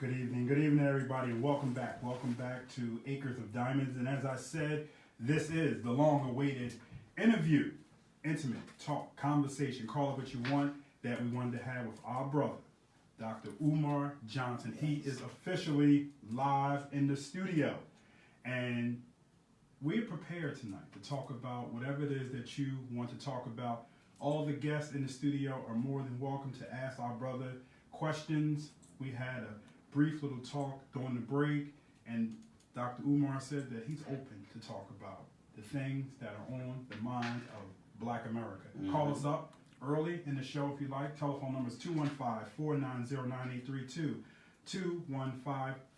Good evening, everybody, and welcome back. Welcome back to Acres of Diamonds. And as I said, this is the long-awaited interview, intimate talk, conversation, call it what you want, that we wanted to have with our brother, Dr. Umar Johnson. He is officially live in the studio. And we're prepared tonight to talk about whatever it is that you want to talk about. All the guests in the studio are more than welcome to ask our brother questions. We had a brief little talk during the break, and Dr. Umar said that he's open to talk about the things that are on the mind of Black America. Call us up early in the show if you like. Telephone number is 215-490-9832.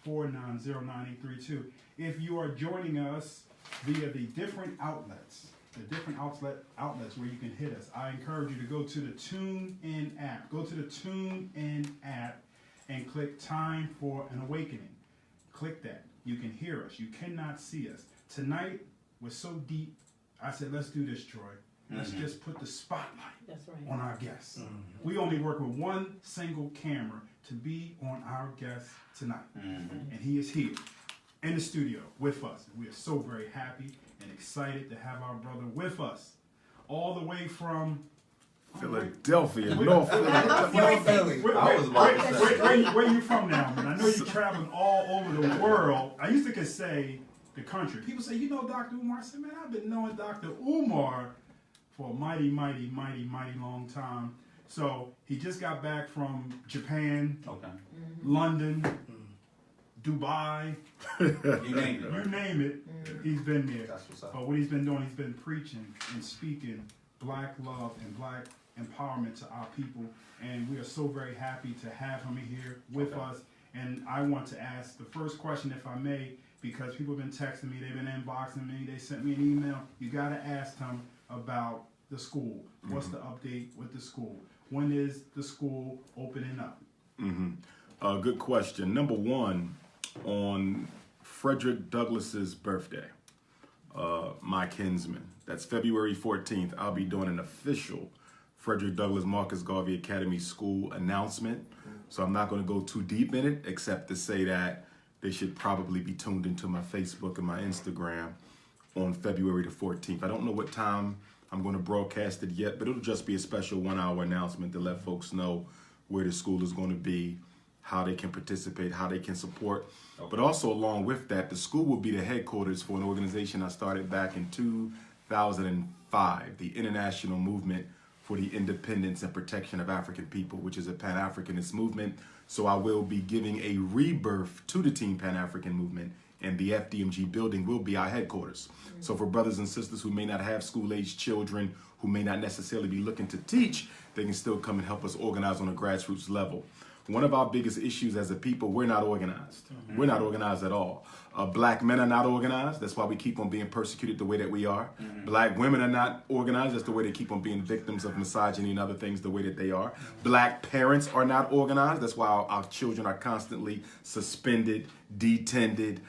215-490-9832. If you are joining us via the different outlets where you can hit us, I encourage you to go to the TuneIn app. Go to the TuneIn app and click Time for an Awakening. Click that. You can hear us. You cannot see us. Tonight, we're so deep, I said, let's do this, Troy. Let's just put the spotlight on our guests. We only work with one single camera to be on our guest tonight. And he is here in the studio with us. We are so very happy and excited to have our brother with us. All the way from Philadelphia, North Philly. Where you from now, man? I know you're traveling all over the world. I used to say the country. People say, you know Dr. Umar? I said, man, I've been knowing Dr. Umar for a mighty long time. So he just got back from Japan, London, Dubai. You name it. You name it. He's been there. That's what's up. But what he's been doing, he's been preaching and speaking Black love and Black empowerment to our people, and we are so very happy to have him here with us. And I want to ask the first question, if I may, because people have been texting me, they've been inboxing me, they sent me an email. You got to ask him about the school. What's the update with the school? When is the school opening up? Good question. Number one, on Frederick Douglass's birthday, my kinsman, that's February 14th, I'll be doing an official Frederick Douglass Marcus Garvey Academy School announcement. So I'm not going to go too deep in it, except to say that they should probably be tuned into my Facebook and my Instagram on February the 14th. I don't know what time I'm going to broadcast it yet, but it'll just be a special 1-hour announcement to let folks know where the school is going to be, how they can participate, how they can support. But also along with that, the school will be the headquarters for an organization I started back in 2005, the International Movement for the Independence and Protection of African People, which is a Pan-Africanist movement. So I will be giving a rebirth to the Team Pan-African movement, and the FDMG building will be our headquarters. So for brothers and sisters who may not have school-aged children, who may not necessarily be looking to teach, they can still come and help us organize on a grassroots level. One of our biggest issues as a people, we're not organized. We're not organized at all. Black men are not organized. That's why we keep on being persecuted the way that we are. Black women are not organized. That's the way they keep on being victims of misogyny and other things the way that they are. Black parents are not organized. That's why our children are constantly suspended, detended,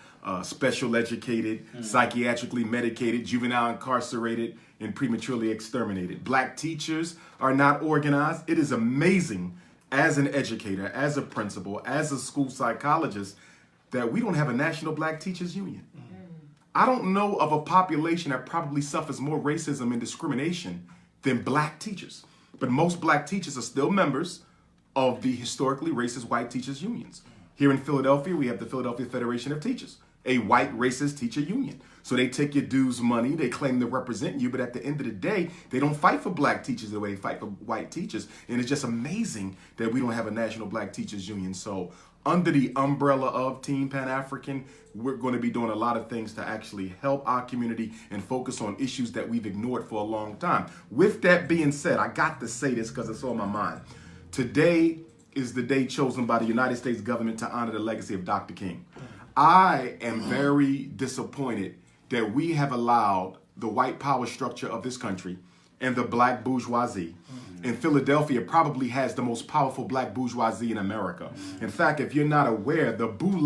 special educated, psychiatrically medicated, juvenile incarcerated, and prematurely exterminated. Black teachers are not organized. It is amazing as an educator, as a principal, as a school psychologist, that we don't have a National Black Teachers Union. I don't know of a population that probably suffers more racism and discrimination than black teachers. But most black teachers are still members of the historically racist white teachers unions. Here in Philadelphia, we have the Philadelphia Federation of Teachers, a white racist teacher union. So they take your dues money, they claim to represent you, but at the end of the day, they don't fight for black teachers the way they fight for white teachers. And it's just amazing that we don't have a National Black Teachers Union. So under the umbrella of Team Pan-African, we're going to be doing a lot of things to actually help our community and focus on issues that we've ignored for a long time. With that being said, I got to say this because it's on my mind. Today is the day chosen by the United States government to honor the legacy of Dr. King. I am very disappointed that we have allowed the white power structure of this country and the black bourgeoisie. And Philadelphia probably has the most powerful black bourgeoisie in America. In fact, if you're not aware, the Boule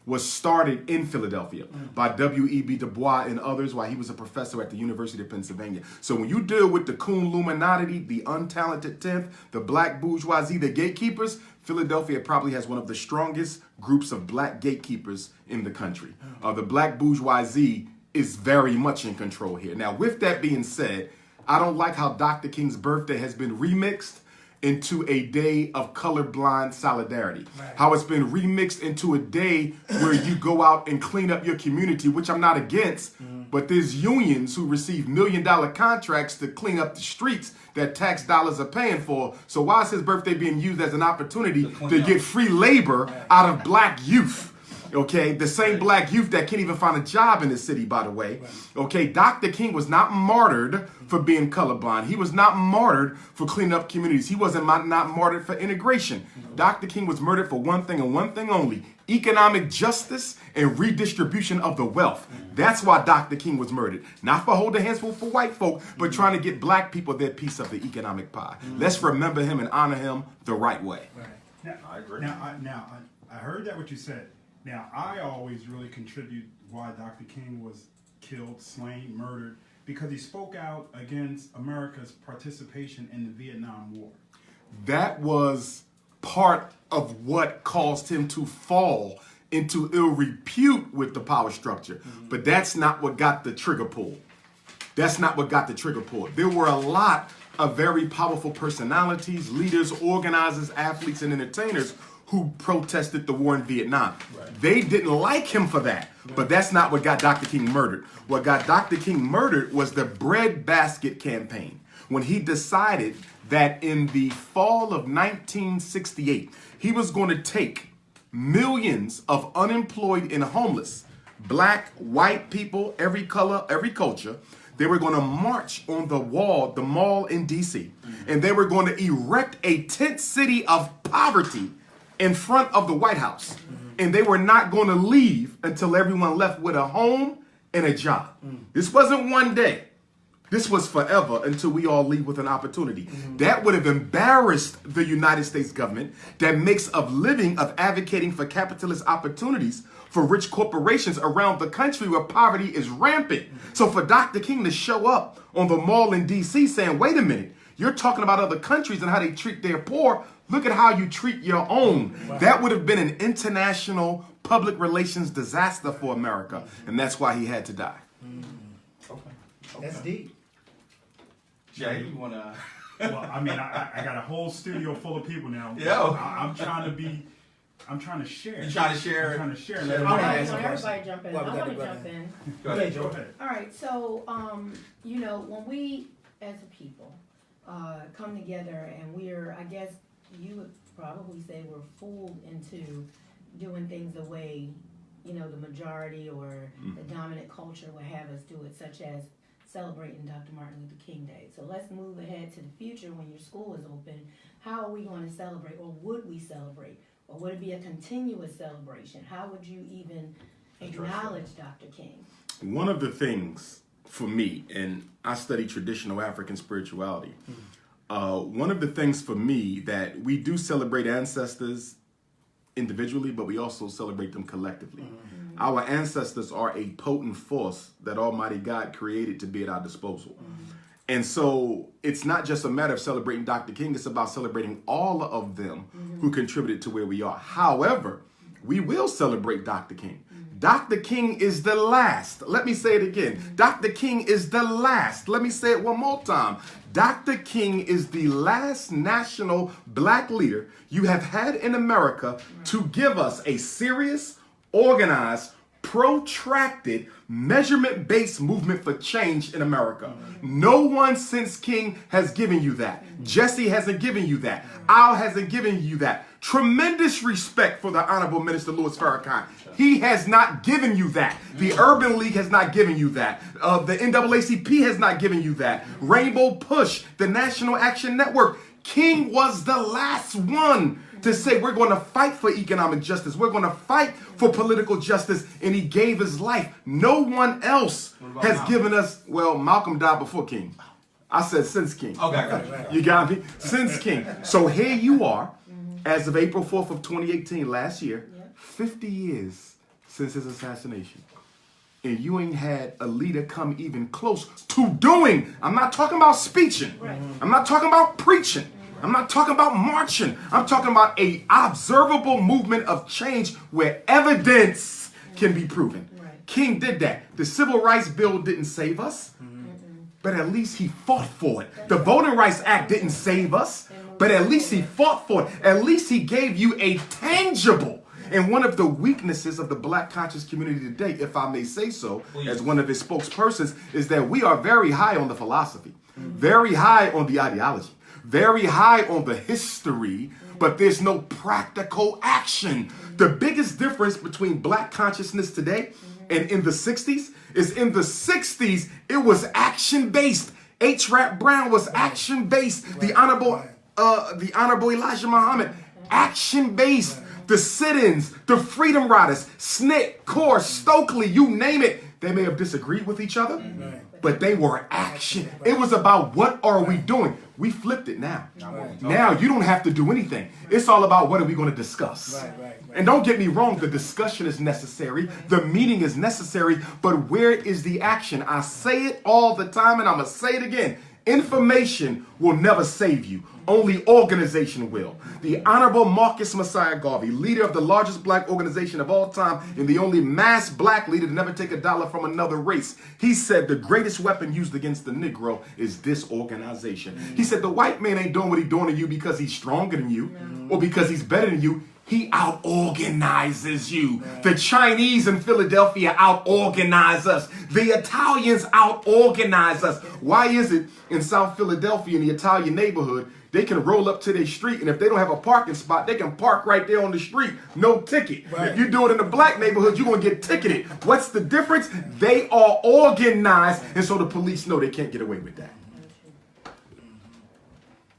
was started in Philadelphia by W.E.B. Du Bois and others while he was a professor at the University of Pennsylvania. So when you deal with the Coon Illuminati, the untalented 10th, the black bourgeoisie, the gatekeepers, Philadelphia probably has one of the strongest groups of black gatekeepers in the country. The black bourgeoisie is very much in control here. Now, with that being said, I don't like how Dr. King's birthday has been remixed into a day of colorblind solidarity. Right. How it's been remixed into a day where you go out and clean up your community, which I'm not against, but there's unions who receive $1 million contracts to clean up the streets that tax dollars are paying for. So why is his birthday being used as an opportunity to get free labor out of black youth? Okay, the same black youth that can't even find a job in the city, by the way. Okay, Dr. King was not martyred for being colorblind. He was not martyred for cleaning up communities. He wasn't not martyred for integration. Dr. King was murdered for one thing and one thing only: economic justice and redistribution of the wealth. That's why Dr. King was murdered. Not for holding hands for white folk, but trying to get black people their piece of the economic pie. Let's remember him and honor him the right way. Right. Now, I agree. I heard that what you said. Now, I always really contribute why Dr. King was killed, slain, murdered, because he spoke out against America's participation in the Vietnam War. That was part of what caused him to fall into ill repute with the power structure. But that's not what got the trigger pulled. That's not what got the trigger pulled. There were a lot of very powerful personalities, leaders, organizers, athletes, and entertainers who protested the war in Vietnam. Right. They didn't like him for that, but that's not what got Dr. King murdered. What got Dr. King murdered was the breadbasket campaign, when he decided that in the fall of 1968, he was going to take millions of unemployed and homeless, black, white people, every color, every culture. They were going to march on the mall in D.C., and they were going to erect a tent city of poverty in front of the White House. And they were not going to leave until everyone left with a home and a job. This wasn't one day. This was forever until we all leave with an opportunity. That would have embarrassed the United States government that makes of living, of advocating for capitalist opportunities for rich corporations around the country where poverty is rampant. So for Dr. King to show up on the mall in D.C. saying, wait a minute, you're talking about other countries and how they treat their poor. Look at how you treat your own. Wow. That would have been an international public relations disaster for America. And that's why he had to die. Okay. That's deep. Jay, you want to... Well, I mean, I got a whole studio full of people now. Yeah. I'm trying to share. You're trying to share? I'm trying to share. Everybody jump in. I want to jump in. Go ahead. All right. So, when we as a people come together and we're, I guess you would probably say we're fooled into doing things the way, the majority or the dominant culture would have us do it, such as celebrating Dr. Martin Luther King Day. So let's move ahead to the future when your school is open. How are we going to celebrate, or would we celebrate? Or would it be a continuous celebration? How would you even acknowledge Dr. King? One of the things for me, and I study traditional African spirituality, one of the things for me that we do celebrate ancestors individually, but we also celebrate them collectively. Our ancestors are a potent force that Almighty God created to be at our disposal. And so it's not just a matter of celebrating Dr. King, it's about celebrating all of them who contributed to where we are. However, we will celebrate Dr. King. Dr. King is the last. Let me say it again. Dr. King is the last. Let me say it one more time. Dr. King is the last national black leader you have had in America to give us a serious, organized, protracted, measurement-based movement for change in America. No one since King has given you that. Jesse hasn't given you that. Al hasn't given you that. Tremendous respect for the Honorable Minister Louis Farrakhan. He has not given you that. The Urban League has not given you that. The NAACP has not given you that. Rainbow Push, the National Action Network. King was the last one to say we're going to fight for economic justice. We're going to fight for political justice. And he gave his life. No one else has given us, well, Malcolm died before King. I said since King. Okay. You got me? Since King. So here you are, as of April 4th of 2018, last year, 50 years since his assassination. And you ain't had a leader come even close to doing. I'm not talking about speeching. Right. I'm not talking about preaching. I'm not talking about marching. I'm talking about a observable movement of change where evidence can be proven. Right. King did that. The Civil Rights Bill didn't save us, but at least he fought for it. The Voting Rights Act didn't save us, but at least he fought for it. At least he gave you a tangible. And one of the weaknesses of the black conscious community today, if I may say so, as one of his spokespersons, is that we are very high on the philosophy, very high on the ideology, very high on the history, but there's no practical action. The biggest difference between black consciousness today and in the 60s is in the 60s, it was action-based. H. Rap Brown was action-based. The Honorable Elijah Muhammad, action-based. The sit-ins, the Freedom Riders, SNCC, Core, Stokely, you name it. They may have disagreed with each other, but they were action. It was about what are we doing? We flipped it now. Now you don't have to do anything. It's all about what are we going to discuss. And don't get me wrong, the discussion is necessary. The meeting is necessary, but where is the action? I say it all the time and I'm going to say it again. Information will never save you. Only organization will. The Honorable Marcus Messiah Garvey, leader of the largest black organization of all time and the only mass black leader to never take a dollar from another race. He said the greatest weapon used against the Negro is disorganization. He said the white man ain't doing what he's doing to you because he's stronger than you or because he's better than you. He out-organizes you. The Chinese in Philadelphia out-organize us. The Italians out-organize us. Why is it in South Philadelphia, in the Italian neighborhood, they can roll up to their street, and if they don't have a parking spot, they can park right there on the street, no ticket. If you do it in the black neighborhood, you're going to get ticketed. What's the difference? They are organized, and so the police know they can't get away with that.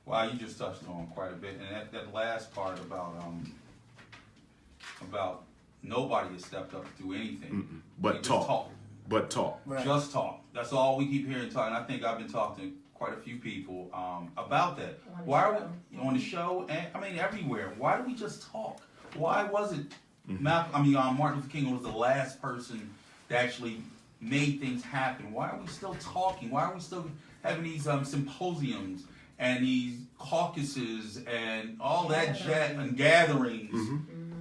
Wow, you just touched on quite a bit, and that last part about nobody has stepped up to do anything. But talk. But talk. Right. Just talk. That's all we keep hearing talk. And I think I've been talking to quite a few people about that. Why are we on the show? And I mean everywhere. Why do we just talk? Why was it? Martin Luther King was the last person that actually made things happen. Why are we still talking? Why are we still having these symposiums and these caucuses and all that and gatherings?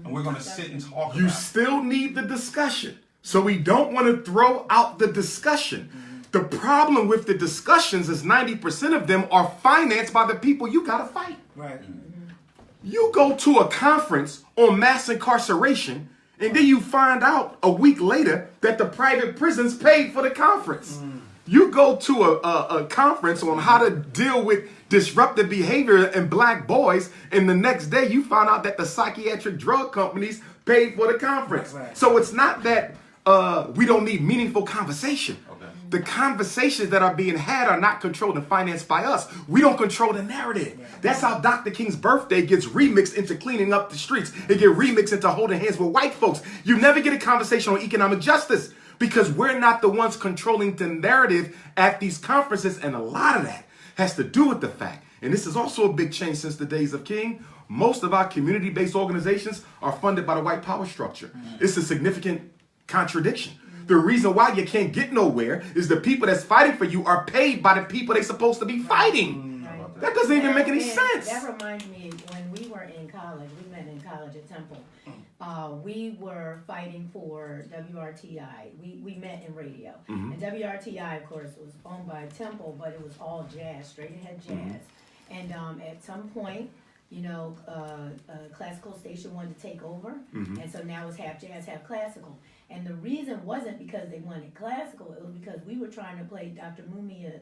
And we're going to sit and talk You still need the discussion. So we don't want to throw out the discussion. The problem with the discussions is 90% of them are financed by the people you got to fight. Right. You go to a conference on mass incarceration, and then you find out a week later that the private prisons paid for the conference. You go to a conference on how to deal with disruptive behavior in black boys, and the next day you find out that the psychiatric drug companies paid for the conference. Right. So it's not that we don't need meaningful conversation. The conversations that are being had are not controlled and financed by us. We don't control the narrative. That's how Dr. King's birthday gets remixed into cleaning up the streets. It gets remixed into holding hands with white folks. You never get a conversation on economic justice because we're not the ones controlling the narrative at these conferences. And a lot of that has to do with the fact, and this is also a big change since the days of King, most of our community-based organizations are funded by the white power structure. It's a significant contradiction. The reason why you can't get nowhere is the people that's fighting for you are paid by the people they're supposed to be fighting. Right. That doesn't even make any sense. That reminds me, when we were in college, we met in college at Temple. We were fighting for WRTI. We met in radio. And WRTI, of course, was owned by Temple, but it was all jazz, straight ahead jazz. And at some point, classical station wanted to take over. And so now it's half jazz, half classical. And the reason wasn't because they wanted classical, it was because we were trying to play Dr. Mumia,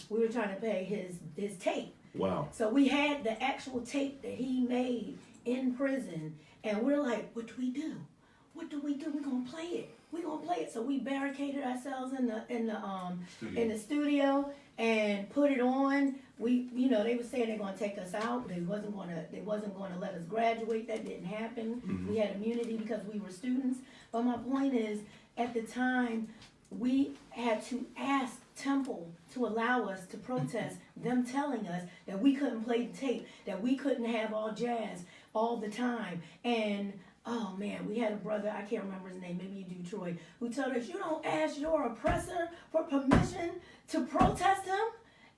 we were trying to play his tape. Wow. So we had the actual tape that he made in prison, and we're like, what do we do? What do we do? We're gonna play it. We're gonna play it. So we barricaded ourselves in the studio and put it on. They were saying they're gonna take us out. They wasn't gonna let us graduate. That didn't happen. We had immunity because we were students. But my point is, at the time, we had to ask Temple to allow us to protest, them telling us that we couldn't play the tape, that we couldn't have all jazz all the time. And oh man, we had a brother, I can't remember his name, maybe you do, Troy, who told us, you don't ask your oppressor for permission to protest him.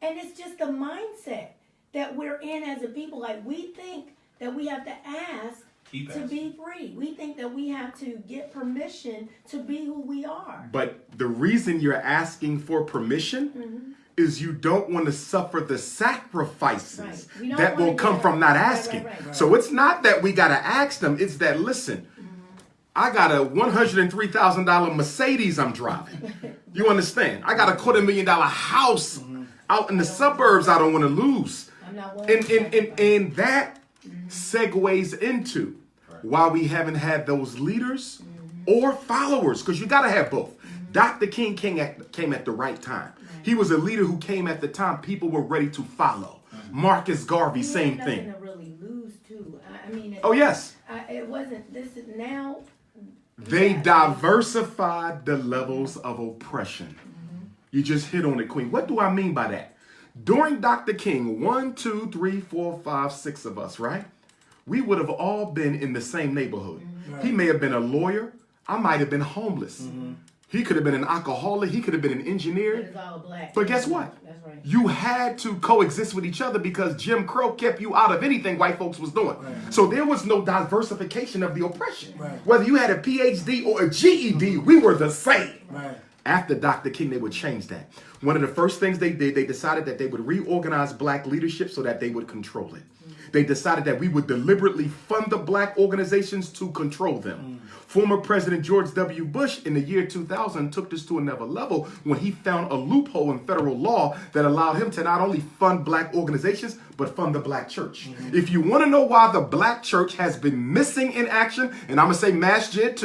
And it's just the mindset that we're in as a people. Like, we think that we have to ask to be free. We think that we have to get permission to be who we are. But the reason you're asking for permission is you don't want to suffer the sacrifices that will come from not asking. Right. So it's not that we got to ask them. It's that, listen, I got a $103,000 Mercedes I'm driving. You understand? I got a $250,000 house out in the suburbs I don't want to lose. I'm not And that segues into why we haven't had those leaders or followers, because you got to have both. Dr. King came at the right time. He was a leader who came at the time people were ready to follow. Marcus Garvey, same thing. To really lose too. I mean, Oh, yes. It wasn't. This is now. They diversified the levels of oppression. You just hit on it, Queen. What do I mean by that? During Dr. King, 1, 2, 3, 4, 5, 6 of us, right? We would have all been in the same neighborhood. He may have been a lawyer. I might have been homeless. He could have been an alcoholic. He could have been an engineer. It is all black. But guess what? That's right. You had to coexist with each other because Jim Crow kept you out of anything white folks was doing. So there was no diversification of the oppression. Whether you had a PhD or a GED, we were the same. After Dr. King, they would change that. One of the first things they did, they decided that they would reorganize black leadership so that they would control it. They decided that we would deliberately fund the black organizations to control them. Former President George W. Bush in the year 2000 took this to another level when he found a loophole in federal law that allowed him to not only fund black organizations, but fund the black church. If you want to know why the black church has been missing in action, and I'm going to say masjid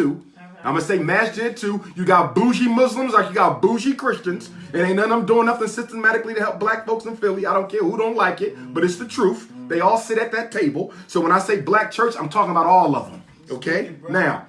too, you got bougie Muslims like you got bougie Christians. And ain't none of them doing nothing systematically to help black folks in Philly. I don't care who don't like it, but it's the truth. They all sit at that table. So when I say black church, I'm talking about all of them. Okay? Now,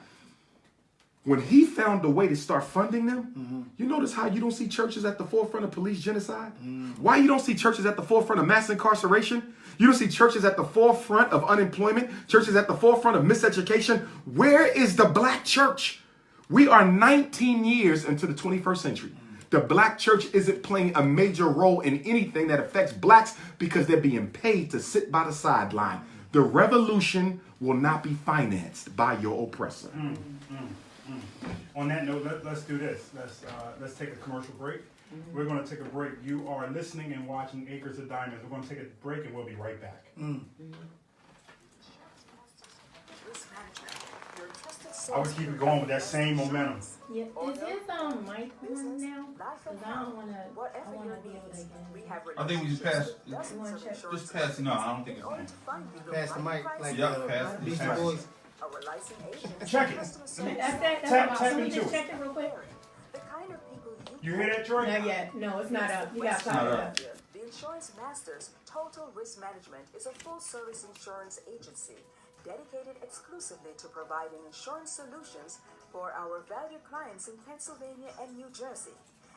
when he found a way to start funding them, you notice how you don't see churches at the forefront of police genocide? Why you don't see churches at the forefront of mass incarceration? You don't see churches at the forefront of unemployment, churches at the forefront of miseducation. Where is the black church? We are 19 years into the 21st century. The black church isn't playing a major role in anything that affects blacks because they're being paid to sit by the sideline. The revolution will not be financed by your oppressor. On that note, let's do this. Let's take a commercial break. We're going to take a break. You are listening and watching Acres of Diamonds. We're going to take a break and we'll be right back. I would keep it going with that same momentum. Yeah, is his mic on now? Because I don't want to be able to get I think we just passed. You want to check? Just pass. No, I don't think it's on. Pass the mic like Pass the Beastie mic. Boys. Check it. That's Tap Let me into just it. check it real quick. You hear that, Troy? Not yet. No, it's not up. You got to not pop it up. up. The Insurance Masters Total Risk Management is a full-service insurance agency dedicated exclusively to providing insurance solutions for our valued clients in Pennsylvania and New Jersey.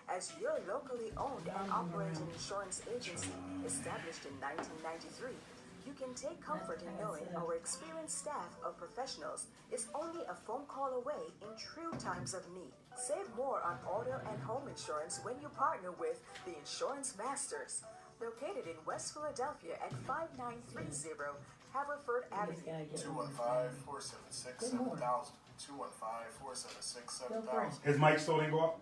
As your locally owned and operated insurance agency established in 1993, you can take comfort in knowing our experienced staff of professionals is only a phone call away in true times of need. Save more on auto and home insurance when you partner with the Insurance Masters, located in West Philadelphia at 5930 Haverford Avenue. 215-476-7000. 215-476-7000. His mic still didn't go up?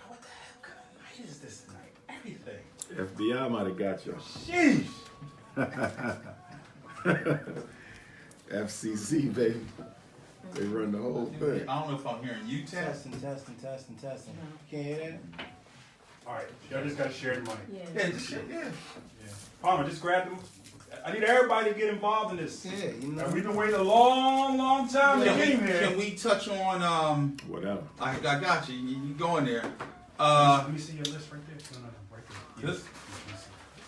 What the hell kind of night is this tonight? Everything. FBI might have got you. Sheesh. FCC, baby. They run the whole thing. I don't know if I'm hearing you test. Testing. Can't hear that? All right, y'all just got to share the money. Yeah, just shit. Yeah. Palmer, just grab them. I need everybody to get involved in this. Yeah, you know. We've been waiting a long time to get here. Can we touch on Whatever. I got you. You go in there. Let me see your list right there. No, right there. This?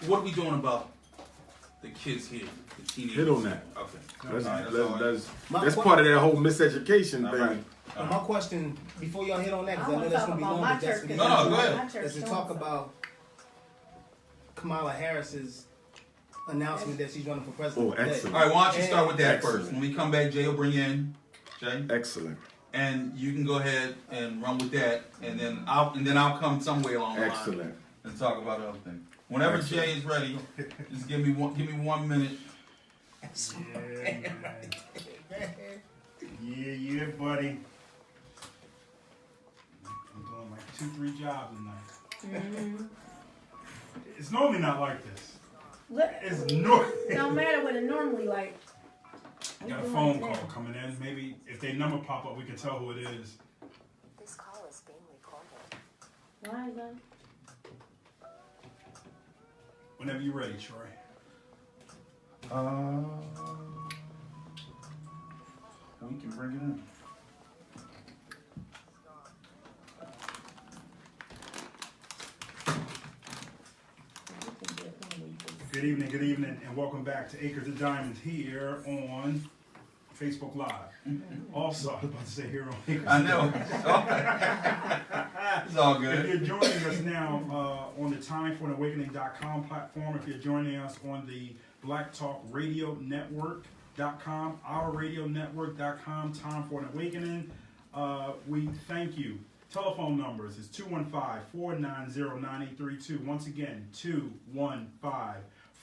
What are we doing about the kids here? The teenagers? Hit on that. Okay. That's part of that whole miseducation All thing. right. My question, before y'all hit on that, I because I know want to that's talk going to be about long, my but that's church. going No, go ahead. My church is to doing talk something. about Kamala Harris's announcement that she's running for president. Oh, excellent. All right, why don't you start with that Excellent. first? When we come back, Jay will bring in Jay, Excellent. and you can go ahead and run with that, and then I'll come somewhere along the line Excellent. and talk about other things. Whenever Excellent. Jay is ready, just give me 1 minute. Yeah, man. Yeah, buddy. I'm doing like 2-3 jobs tonight. Mhm. It's normally not like this. Look, It's no matter what it normally like. we Got a doing phone it call now. coming in. Maybe if their number pop up, we can tell who it is. This call is being recorded. Why is that? Whenever you're ready, Troy. We can bring it in. Good evening, and welcome back to Acres of Diamonds here on Facebook Live. Also, I was about to say here on Acres. I know. It's all If good. you're joining us now on the timeforanawakening.com platform, if you're joining us on the Black Talk Radio Network.com, ourradionetwork.com, Time for an Awakening, we thank you. Telephone numbers is 215-490-9832. Once again,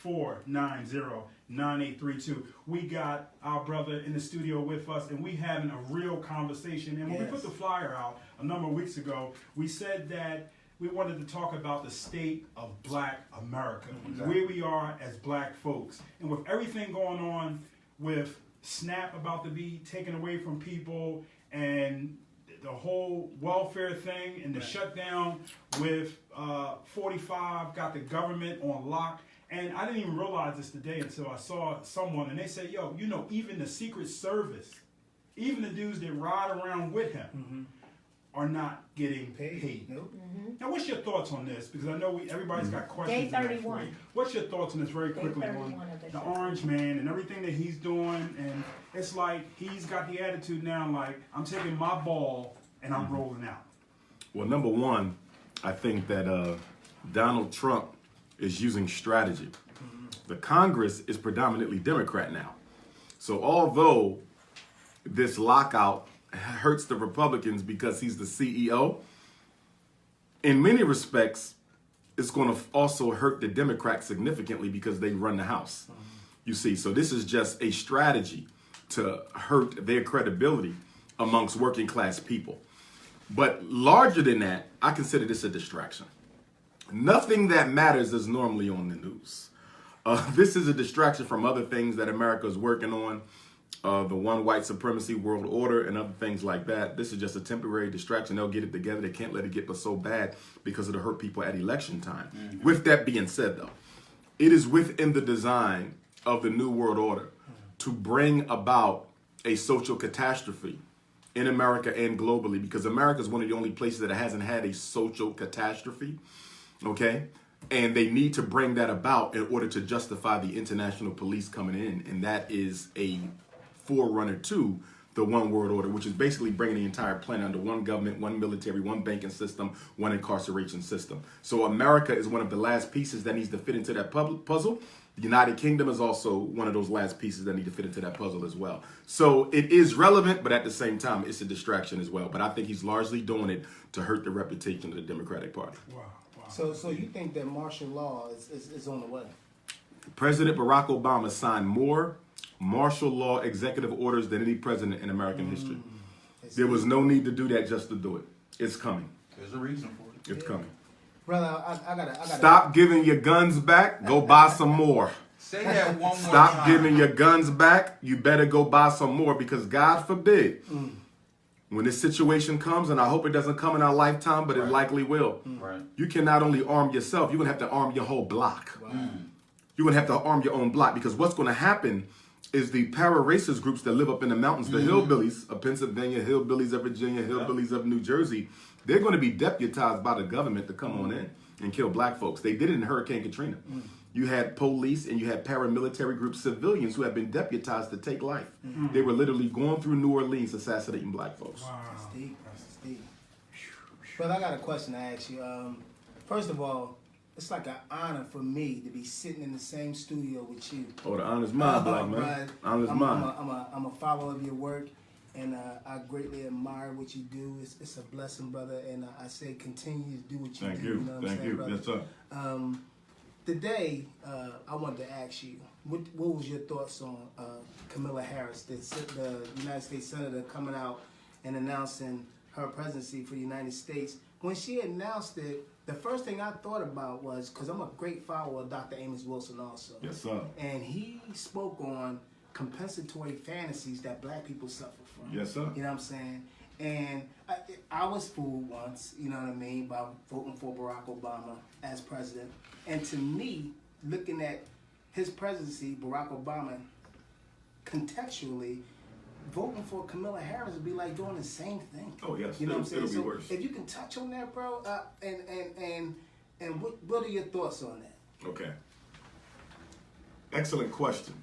215-490-9832. We got our brother in the studio with us, and we having a real conversation. And when we put the flyer out a number of weeks ago, we said that we wanted to talk about the state of Black America, where we are as Black folks. And with everything going on with SNAP about to be taken away from people, and the whole welfare thing and the shutdown with 45 got the government on lock. And I didn't even realize this today until I saw someone, and they said, yo, you know, even the Secret Service, even the dudes that ride around with him are not getting paid. Nope. Now, what's your thoughts on this? Because I know everybody's got questions. Day in that for 31. you. What's your thoughts on this very quickly on 31 of the the Orange Man and everything that he's doing? And it's like he's got the attitude now like, I'm taking my ball and I'm rolling out. Well, number one, I think that Donald Trump is using strategy. The Congress is predominantly Democrat now. So although this lockout hurts the Republicans because he's the CEO, in many respects, it's going to also hurt the Democrats significantly because they run the House. You see, so this is just a strategy to hurt their credibility amongst working class people. But larger than that, I consider this a distraction. Nothing that matters is normally on the news. This is a distraction from other things that America is working on, the one white supremacy world order and other things like that. This is just a temporary distraction. They'll get it together. They can't let it get so bad because it'll hurt people at election time. With that being said, though, it is within the design of the New World Order to bring about a social catastrophe in America and globally, because America is one of the only places that hasn't had a social catastrophe, okay? And they need to bring that about in order to justify the international police coming in, and that is a forerunner to the One World Order, which is basically bringing the entire planet under one government, one military, one banking system, one incarceration system. So America is one of the last pieces that needs to fit into that puzzle. The United Kingdom is also one of those last pieces that need to fit into that puzzle as well. So it is relevant, but at the same time, it's a distraction as well. But I think he's largely doing it to hurt the reputation of the Democratic Party. Wow. So you think that martial law is on the way? President Barack Obama signed more martial law executive orders than any president in American history. There was no need to do that just to do it. It's coming. There's a reason for it. It's coming. Brother, I gotta Stop giving your guns back. Go buy some more. Say that one more Stop time. giving your guns back. You better go buy some more, because God forbid, when this situation comes, and I hope it doesn't come in our lifetime, but it likely will. Right. You can not only arm yourself, you're going to have to arm your whole block. You're going to have to arm your own block, because what's going to happen is the para-racist groups that live up in the mountains, the hillbillies of Pennsylvania, hillbillies of Virginia, hillbillies of New Jersey, they're going to be deputized by the government to come on in and kill black folks. They did it in Hurricane Katrina. You had police and you had paramilitary groups, civilians who have been deputized to take life. They were literally going through New Orleans assassinating black folks. Wow. That's deep. Brother, I got a question to ask you. First of all, it's like an honor for me to be sitting in the same studio with you. Oh, the honor's mine, black man. Honor's mine. I'm a follower of your work, and I greatly admire what you do. It's a blessing, brother, and I say continue to do what you Thank do. you. You know what I'm Thank saying, you. brother? Yes, sir. Today, I wanted to ask you, what was your thoughts on Kamala Harris, the United States Senator, coming out and announcing her presidency for the United States? When she announced it, the first thing I thought about was, because I'm a great follower of Dr. Amos Wilson also. Yes, sir. And he spoke on compensatory fantasies that black people suffer from. Yes, sir. You know what I'm saying? And I was fooled once, you know what I mean, by voting for Barack Obama as president. And to me, looking at his presidency, Barack Obama, contextually, voting for Kamala Harris would be like doing the same thing. Oh, yes. You know what I'm saying? It'll be So worse. if you can touch on that, bro, and what are your thoughts on that? Okay. Excellent question.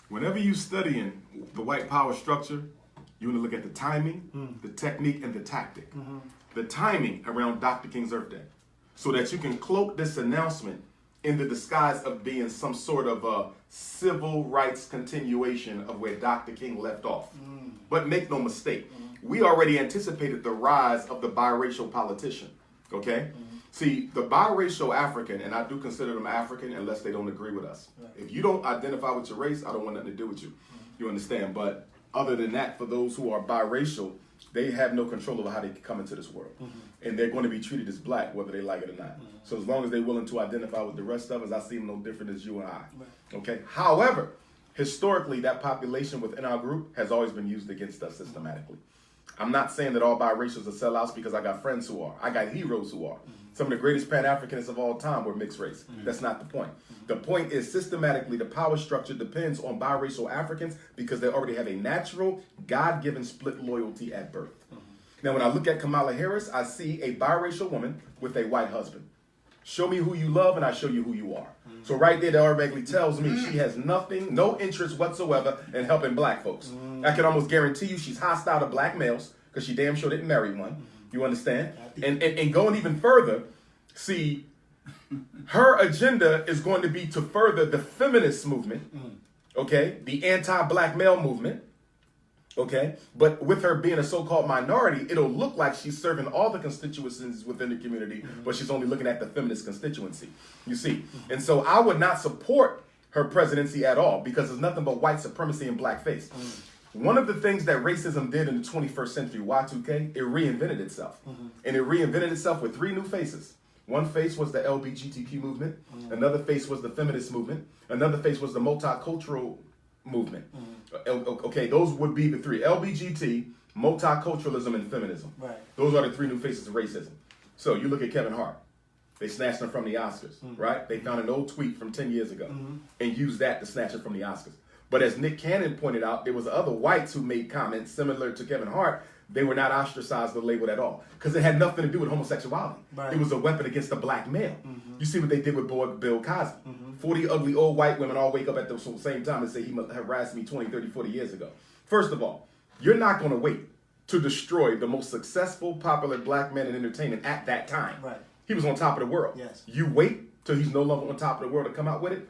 Whenever you studying the white power structure, you want to look at the timing, the technique, and the tactic. The timing around Dr. King's Earth Day, so that you can cloak this announcement in the disguise of being some sort of a civil rights continuation of where Dr. King left off. But make no mistake, we already anticipated the rise of the biracial politician, okay? See, the biracial African, and I do consider them African unless they don't agree with us. If you don't identify with your race, I don't want nothing to do with you. You understand? But other than that, for those who are biracial, they have no control over how they come into this world. And they're going to be treated as black, whether they like it or not. So as long as they're willing to identify with the rest of us, I see them no different as you and I. Okay. However, historically, that population within our group has always been used against us systematically. I'm not saying that all biracials are sellouts, because I got friends who are. I got heroes who are. Some of the greatest Pan-Africanists of all time were mixed race. That's not the point. The point is, systematically, the power structure depends on biracial Africans because they already have a natural, God-given split loyalty at birth. Now, when I look at Kamala Harris, I see a biracial woman with a white husband. Show me who you love, and I show you who you are. So right there, that automatically tells me she has nothing, no interest whatsoever in helping black folks. I can almost guarantee you she's hostile to black males because she damn sure didn't marry one. You understand? And going even further, see, her agenda is going to be to further the feminist movement, okay, the anti-black male movement, okay, but with her being a so-called minority, it'll look like she's serving all the constituencies within the community, but she's only looking at the feminist constituency, you see. And so I would not support her presidency at all because it's nothing but white supremacy and blackface. One of the things that racism did in the 21st century, Y2K, it reinvented itself. And it reinvented itself with 3 new faces. One face was the LGBTQ movement. Another face was the feminist movement. Another face was the multicultural movement. Okay, those would be the 3. LGBT, multiculturalism, and feminism. Right. Those are the 3 new faces of racism. So you look at Kevin Hart. They snatched him from the Oscars, right? They found an old tweet from 10 years ago and used that to snatch him from the Oscars. But as Nick Cannon pointed out, there was other whites who made comments similar to Kevin Hart. They were not ostracized or labeled at all because it had nothing to do with homosexuality. Right. It was a weapon against the black male. You see what they did with Bill Cosby. 40 ugly old white women all wake up at the same time and say he harassed me 20, 30, 40 years ago. First of all, you're not going to wait to destroy the most successful, popular black man in entertainment at that time. Right. He was on top of the world. Yes. You wait till he's no longer on top of the world to come out with it?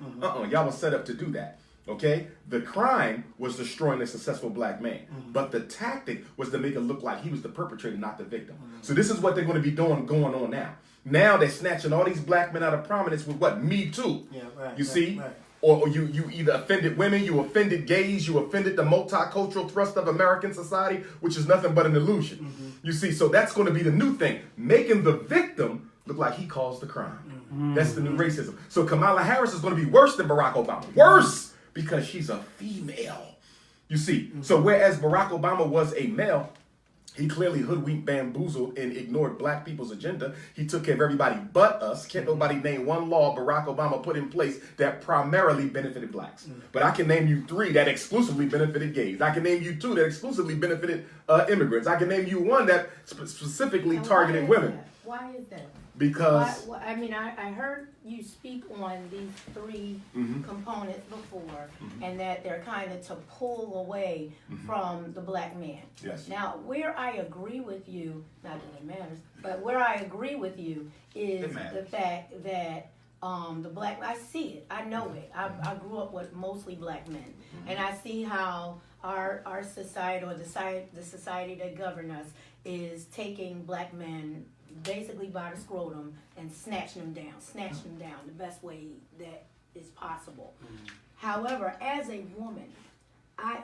Y'all were set up to do that. Okay? The crime was destroying a successful black man. But the tactic was to make it look like he was the perpetrator, not the victim. So this is what they're going to be doing going on now. Now they're snatching all these black men out of prominence with what? Me Too. Yeah, right, you see? Right. Or you either offended women, you offended gays, you offended the multicultural thrust of American society, which is nothing but an illusion. You see? So that's going to be the new thing. Making the victim look like he caused the crime. That's the new racism. So Kamala Harris is going to be worse than Barack Obama. Worse! Because she's a female. You see, so whereas Barack Obama was a male, he clearly hoodwinked, bamboozled, and ignored black people's agenda. He took care of everybody but us. Can't nobody name one law Barack Obama put in place that primarily benefited blacks. But I can name you 3 that exclusively benefited gays. I can name you 2 that exclusively benefited immigrants. I can name you 1 that specifically targeted women. Why is that? Because I mean, I heard you speak on these three components before, and that they're kind of to pull away from the black man. Yes. Now, where I agree with you, not that it matters, but where I agree with you is the fact that the black, I see it, I know it. I grew up with mostly black men, and I see how our society, or the society that governs us, is taking black men basically by the scrotum and snatching them down the best way that is possible. However, as a woman,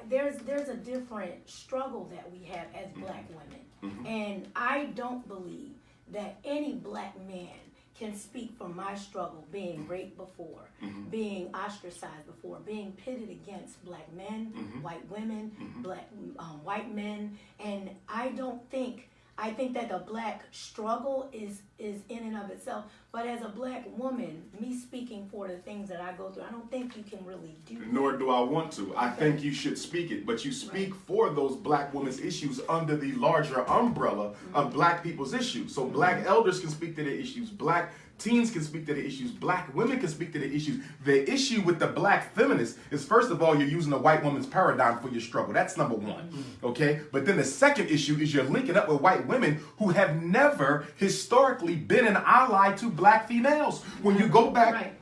there's a different struggle that we have as black women, and I don't believe that any black man can speak for my struggle, being raped before, being ostracized before, being pitted against black men, white women, black white men, and I think that the black struggle is in and of itself. But as a black woman, me speaking for the things that I go through, I don't think you can really do that. Nor do I want to. I think you should speak it, but you speak for those black women's issues under the larger umbrella of black people's issues. So black elders can speak to their issues, black teens can speak to the issues, black women can speak to the issues. The issue with the black feminist is, first of all, you're using a white woman's paradigm for your struggle. That's number one, okay? But then the second issue is you're linking up with white women who have never historically been an ally to black females. When you go back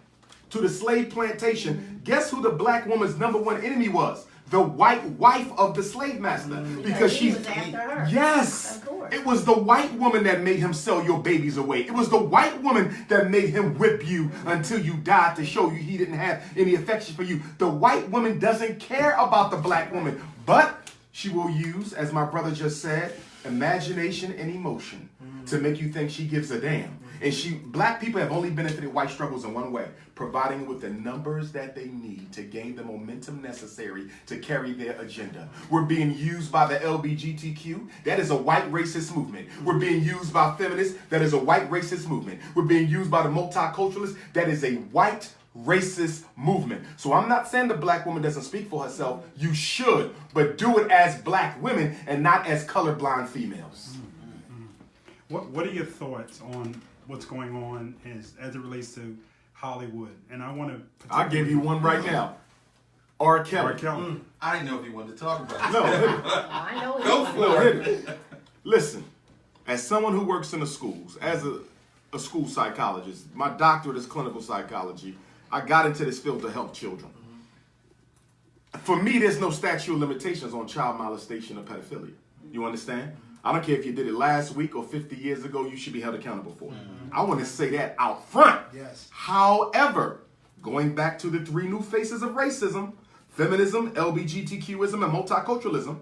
to the slave plantation, guess who the black woman's number one enemy was? The white wife of the slave master. Because she's, was after her. yes, Of course. it was the white woman that made him sell your babies away. It was the white woman that made him whip you until you died to show you he didn't have any affection for you. The white woman doesn't care about the black woman, but she will use, as my brother just said, imagination and emotion to make you think she gives a damn. And black people have only benefited white struggles in one way, providing with the numbers that they need to gain the momentum necessary to carry their agenda. We're being used by the LGBTQ. That is a white racist movement. We're being used by feminists. That is a white racist movement. We're being used by the multiculturalists. That is a white racist movement. So I'm not saying the black woman doesn't speak for herself. You should, but do it as black women and not as colorblind females. What are your thoughts on what's going on as it relates to Hollywood? And I want to... I'll give you one right now. R. Kelly. I didn't know if you wanted to talk about it. No, I know Go for it. listen, as someone who works in the schools, as a school psychologist, my doctorate is clinical psychology, I got into this field to help children. For me, there's no statute of limitations on child molestation or pedophilia. You understand? I don't care if you did it last week or 50 years ago, you should be held accountable for it. I want to say that out front. Yes. However, going back to the three new faces of racism, feminism, LGBTQism, and multiculturalism,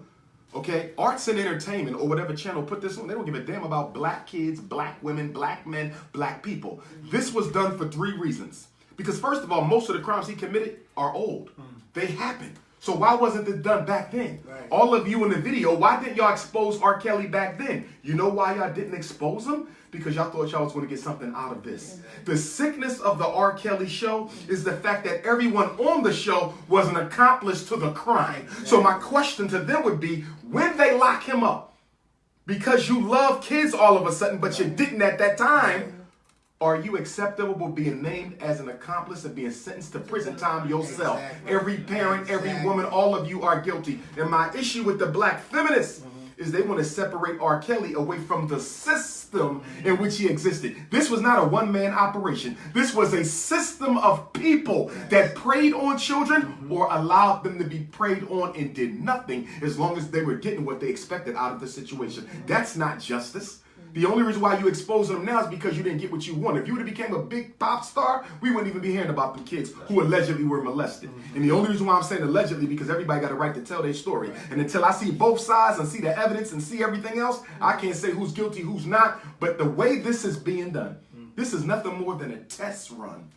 okay, arts and entertainment or whatever channel put this on, they don't give a damn about black kids, black women, black men, black people. This was done for three reasons. Because first of all, most of the crimes he committed are old. They happened. So why wasn't it done back then? Right. All of you in the video, why didn't y'all expose R. Kelly back then? You know why y'all didn't expose him? Because y'all thought y'all was going to get something out of this. The sickness of the R. Kelly show is the fact that everyone on the show was an accomplice to the crime. So my question to them would be, when they lock him up, because you love kids all of a sudden, but you didn't at that time, are you acceptable being named as an accomplice and being sentenced to prison time yourself? Exactly. Every parent, every woman, all of you are guilty. And my issue with the black feminists is they want to separate R. Kelly away from the system in which he existed. This was not a one-man operation. This was a system of people that preyed on children or allowed them to be preyed on and did nothing as long as they were getting what they expected out of the situation. That's not justice. The only reason why you exposing them now is because you didn't get what you wanted. If you would have became a big pop star, we wouldn't even be hearing about the kids who allegedly were molested. And the only reason why I'm saying allegedly, because everybody got a right to tell their story. And until I see both sides and see the evidence and see everything else, I can't say who's guilty, who's not. But the way this is being done, this is nothing more than a test run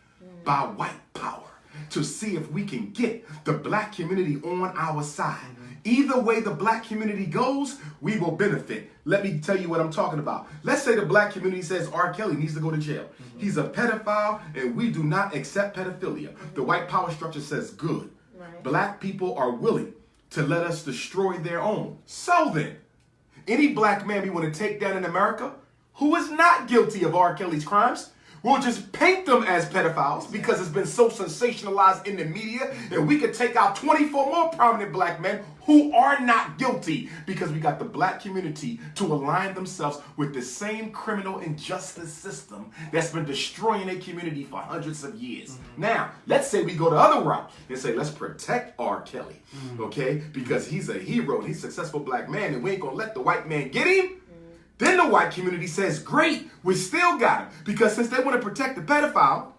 by white power to see if we can get the black community on our side. Either way the black community goes, we will benefit. Let me tell you what I'm talking about. Let's say the black community says R. Kelly needs to go to jail. He's a pedophile and we do not accept pedophilia. The white power structure says good. Right. Black people are willing to let us destroy their own. So then, any black man we want to take down in America, who is not guilty of R. Kelly's crimes. We'll just paint them as pedophiles because it's been so sensationalized in the media that we could take out 24 more prominent black men who are not guilty because we got the black community to align themselves with the same criminal injustice system that's been destroying a community for hundreds of years. Now, let's say we go the other route and say, let's protect R. Kelly, okay? Because he's a hero and he's a successful black man and we ain't gonna let the white man get him. Then the white community says, great, we still got him. Because since they want to protect the pedophile,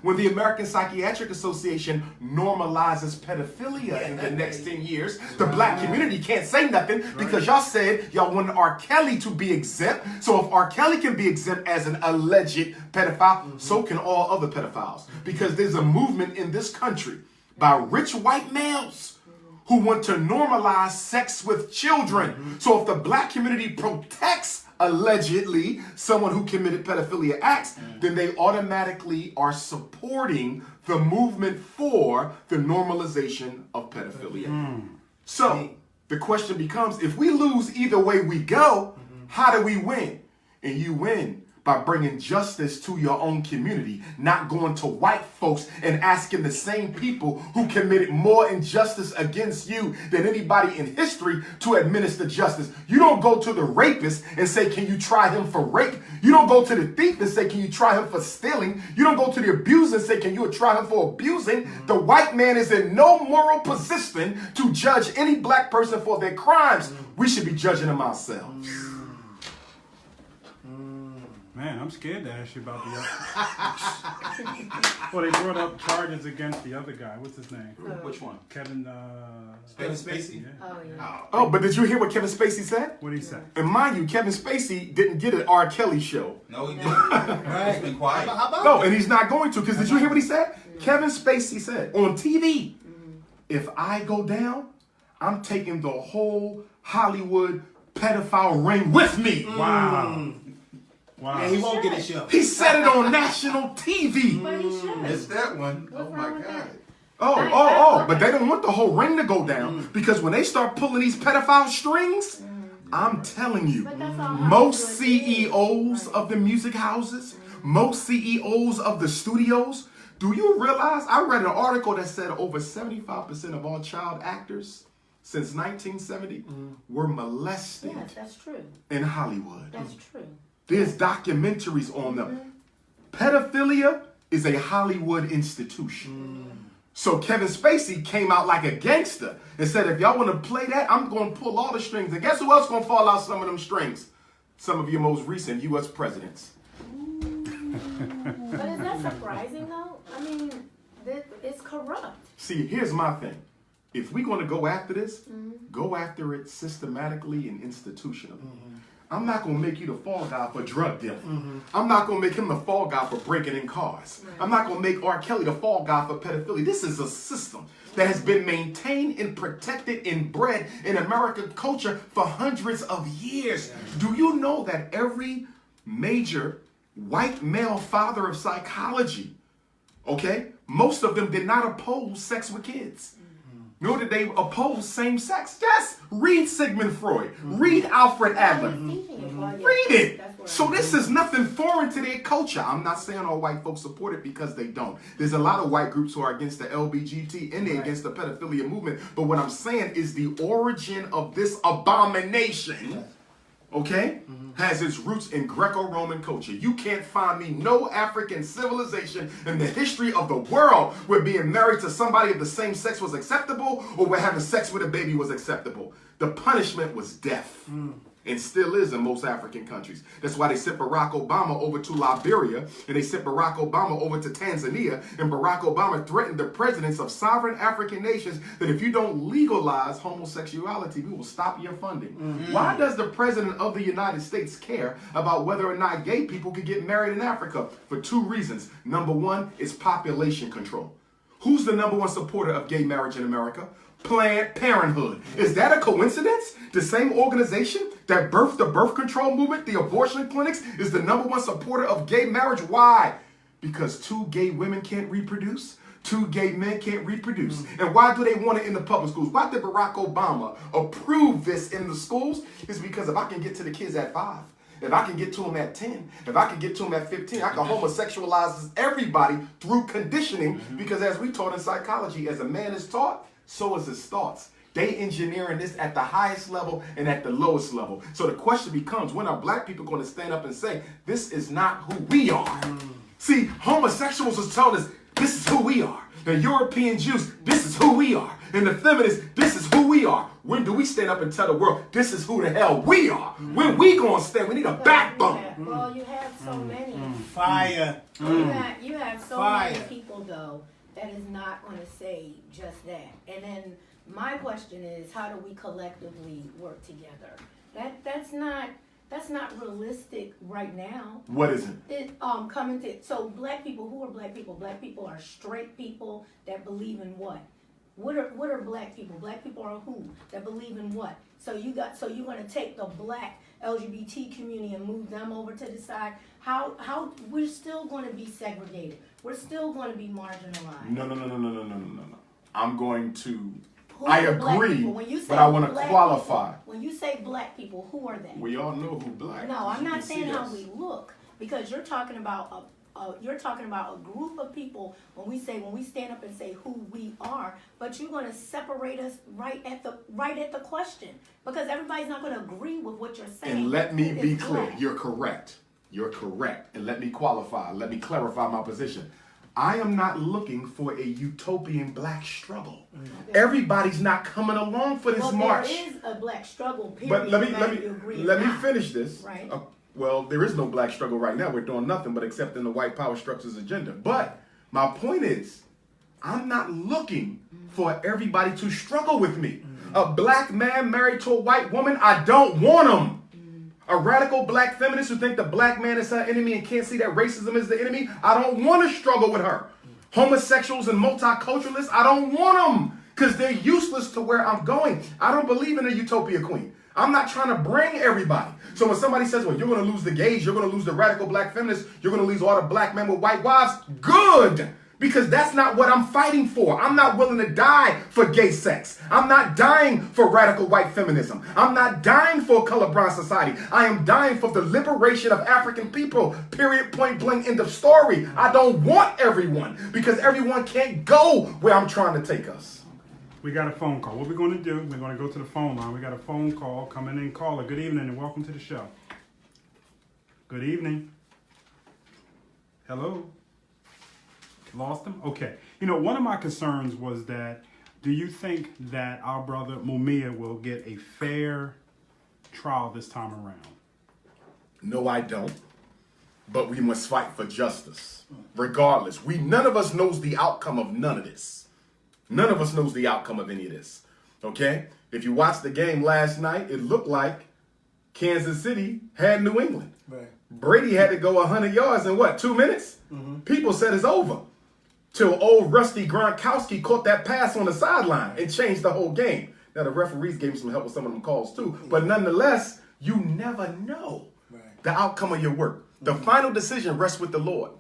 when the American Psychiatric Association normalizes pedophilia in the next 10 years, the black community can't say nothing because y'all said y'all wanted R. Kelly to be exempt. So if R. Kelly can be exempt as an alleged pedophile, so can all other pedophiles. Because there's a movement in this country by rich white males who want to normalize sex with children. So if the black community protects allegedly someone who committed pedophilia acts, then they automatically are supporting the movement for the normalization of pedophilia. So the question becomes, if we lose either way we go, how do we win? And you win by bringing justice to your own community, not going to white folks and asking the same people who committed more injustice against you than anybody in history to administer justice. You don't go to the rapist and say, can you try him for rape? You don't go to the thief and say, can you try him for stealing? You don't go to the abuser and say, can you try him for abusing? The white man is in no moral position to judge any black person for their crimes. We should be judging them ourselves. Man, I'm scared to ask you about the other. Well, they brought up charges against the other guy. What's his name? Which one? Kevin Spacey. Yeah. Oh, yeah. Oh, but did you hear what Kevin Spacey said? What did he say? And mind you, Kevin Spacey didn't get an R. Kelly show. No, he didn't. He's been quiet. How about No, and he's not going to, because did you hear what he said? Kevin Spacey said on TV, if I go down, I'm taking the whole Hollywood pedophile ring with me. Wow. Wow. Yeah, he won't get a show. He said it on national TV. But he should. It's that one. What's Oh my wrong with God. that? Oh, but they don't want the whole ring to go down because when they start pulling these pedophile strings, I'm telling you, But that's all most Hollywood is. CEOs of the music houses, most CEOs of the studios, do you realize, I read an article that said over 75% of all child actors since 1970 were molested Yes, that's true. in Hollywood. That's true. There's documentaries on them. Pedophilia is a Hollywood institution. So Kevin Spacey came out like a gangster and said, if y'all want to play that, I'm going to pull all the strings. And guess who else going to fall out some of them strings? Some of your most recent U.S. presidents. But is that surprising, though? I mean, it's corrupt. See, here's my thing. If we're going to go after this, go after it systematically and institutionally. I'm not going to make you the fall guy for drug dealing. I'm not going to make him the fall guy for breaking in cars. I'm not going to make R. Kelly the fall guy for pedophilia. This is a system that has been maintained and protected and bred in American culture for hundreds of years. Do you know that every major white male father of psychology, okay, most of them did not oppose sex with kids? Nor did they oppose same sex. Yes, read Sigmund Freud. Read Alfred Adler. Read it. So this is nothing foreign to their culture. I'm not saying all white folks support it because they don't. There's a lot of white groups who are against the LBGT and they're against the pedophilia movement. But what I'm saying is the origin of this abomination, okay, has its roots in Greco-Roman culture. You can't find me no African civilization in the history of the world where being married to somebody of the same sex was acceptable or where having sex with a baby was acceptable. The punishment was death. And still is in most African countries. That's why they sent Barack Obama over to Liberia and they sent Barack Obama over to Tanzania, and Barack Obama threatened the presidents of sovereign African nations that if you don't legalize homosexuality, we will stop your funding. Why does the president of the United States care about whether or not gay people could get married in Africa? For two reasons. Number one is population control. Who's the number one supporter of gay marriage in America? Planned Parenthood. Is that a coincidence? The same organization that birthed the birth control movement, the abortion clinics, is the number one supporter of gay marriage. Why? Because two gay women can't reproduce. Two gay men can't reproduce. And why do they want it in the public schools? Why did Barack Obama approve this in the schools? It's because if I can get to the kids at 5, if I can get to them at 10, if I can get to them at 15, I can homosexualize everybody through conditioning, because as we taught in psychology, as a man is taught, so is his thoughts. They engineering this at the highest level and at the lowest level. So the question becomes, when are black people going to stand up and say, this is not who we are? See, homosexuals was telling us, this is who we are. The European Jews, this is who we are. And the feminists, this is who we are. When do we stand up and tell the world, this is who the hell we are? When we going to stand? We need a backbone. Well, you have so many. Fire. You have so Fire. many people, though, that is not going to say just that. And then my question is, how do we collectively work together? That's not realistic right now. What is it? So black people, who are black people? Black people are straight people that believe in what? What are black people? Black people are who? That believe in what? So you're gonna take the black LGBT community and move them over to the side? How we're still gonna be segregated. We're still gonna be marginalized. No. I'm going to. Who I are black agree, people? When you say but I want to black qualify. People, when you say black people, who are they? We all know who black. No, I'm You not can saying see how us. we look, because you're talking about a group of people when we stand up and say who we are, but you're going to separate us right at the question, because everybody's not going to agree with what you're saying. And let me be It's clear. black. You're correct. You're correct. And let me qualify. Let me clarify my position. I am not looking for a utopian black struggle. Everybody's not coming along for this march. There is a black struggle, period. But no matter if you agree or let me not. finish this. Right. Well, there is no black struggle right now. We're doing nothing but accepting the white power structure's agenda. But my point is, I'm not looking for everybody to struggle with me. A black man married to a white woman, I don't want him. A radical black feminist who think the black man is her enemy and can't see that racism is the enemy, I don't want to struggle with her. Homosexuals and multiculturalists, I don't want them, because they're useless to where I'm going. I don't believe in a utopia queen. I'm not trying to bring everybody. So when somebody says, well, you're going to lose the gays, you're going to lose the radical black feminists, you're going to lose all the black men with white wives, good. Because that's not what I'm fighting for. I'm not willing to die for gay sex. I'm not dying for radical white feminism. I'm not dying for a colorblind society. I am dying for the liberation of African people. Period, point blank, end of story. I don't want everyone, because everyone can't go where I'm trying to take us. We got a phone call. What we're going to do, we're going to go to the phone line. We got a phone call coming in. Caller, good evening and welcome to the show. Good evening. Hello. Lost him? Okay. You know, one of my concerns was that, do you think that our brother Mumia will get a fair trial this time around? No, I don't. But we must fight for justice. Regardless. None of us knows the outcome of none of this. None of us knows the outcome of any of this. Okay? If you watched the game last night, it looked like Kansas City had New England. Right. Brady had to go 100 yards in what, 2 minutes? People said it's over. Till old Rusty Gronkowski caught that pass on the sideline and changed the whole game. Now, the referees gave him some help with some of them calls too. But nonetheless, you never know the outcome of your work. The final decision rests with the Lord.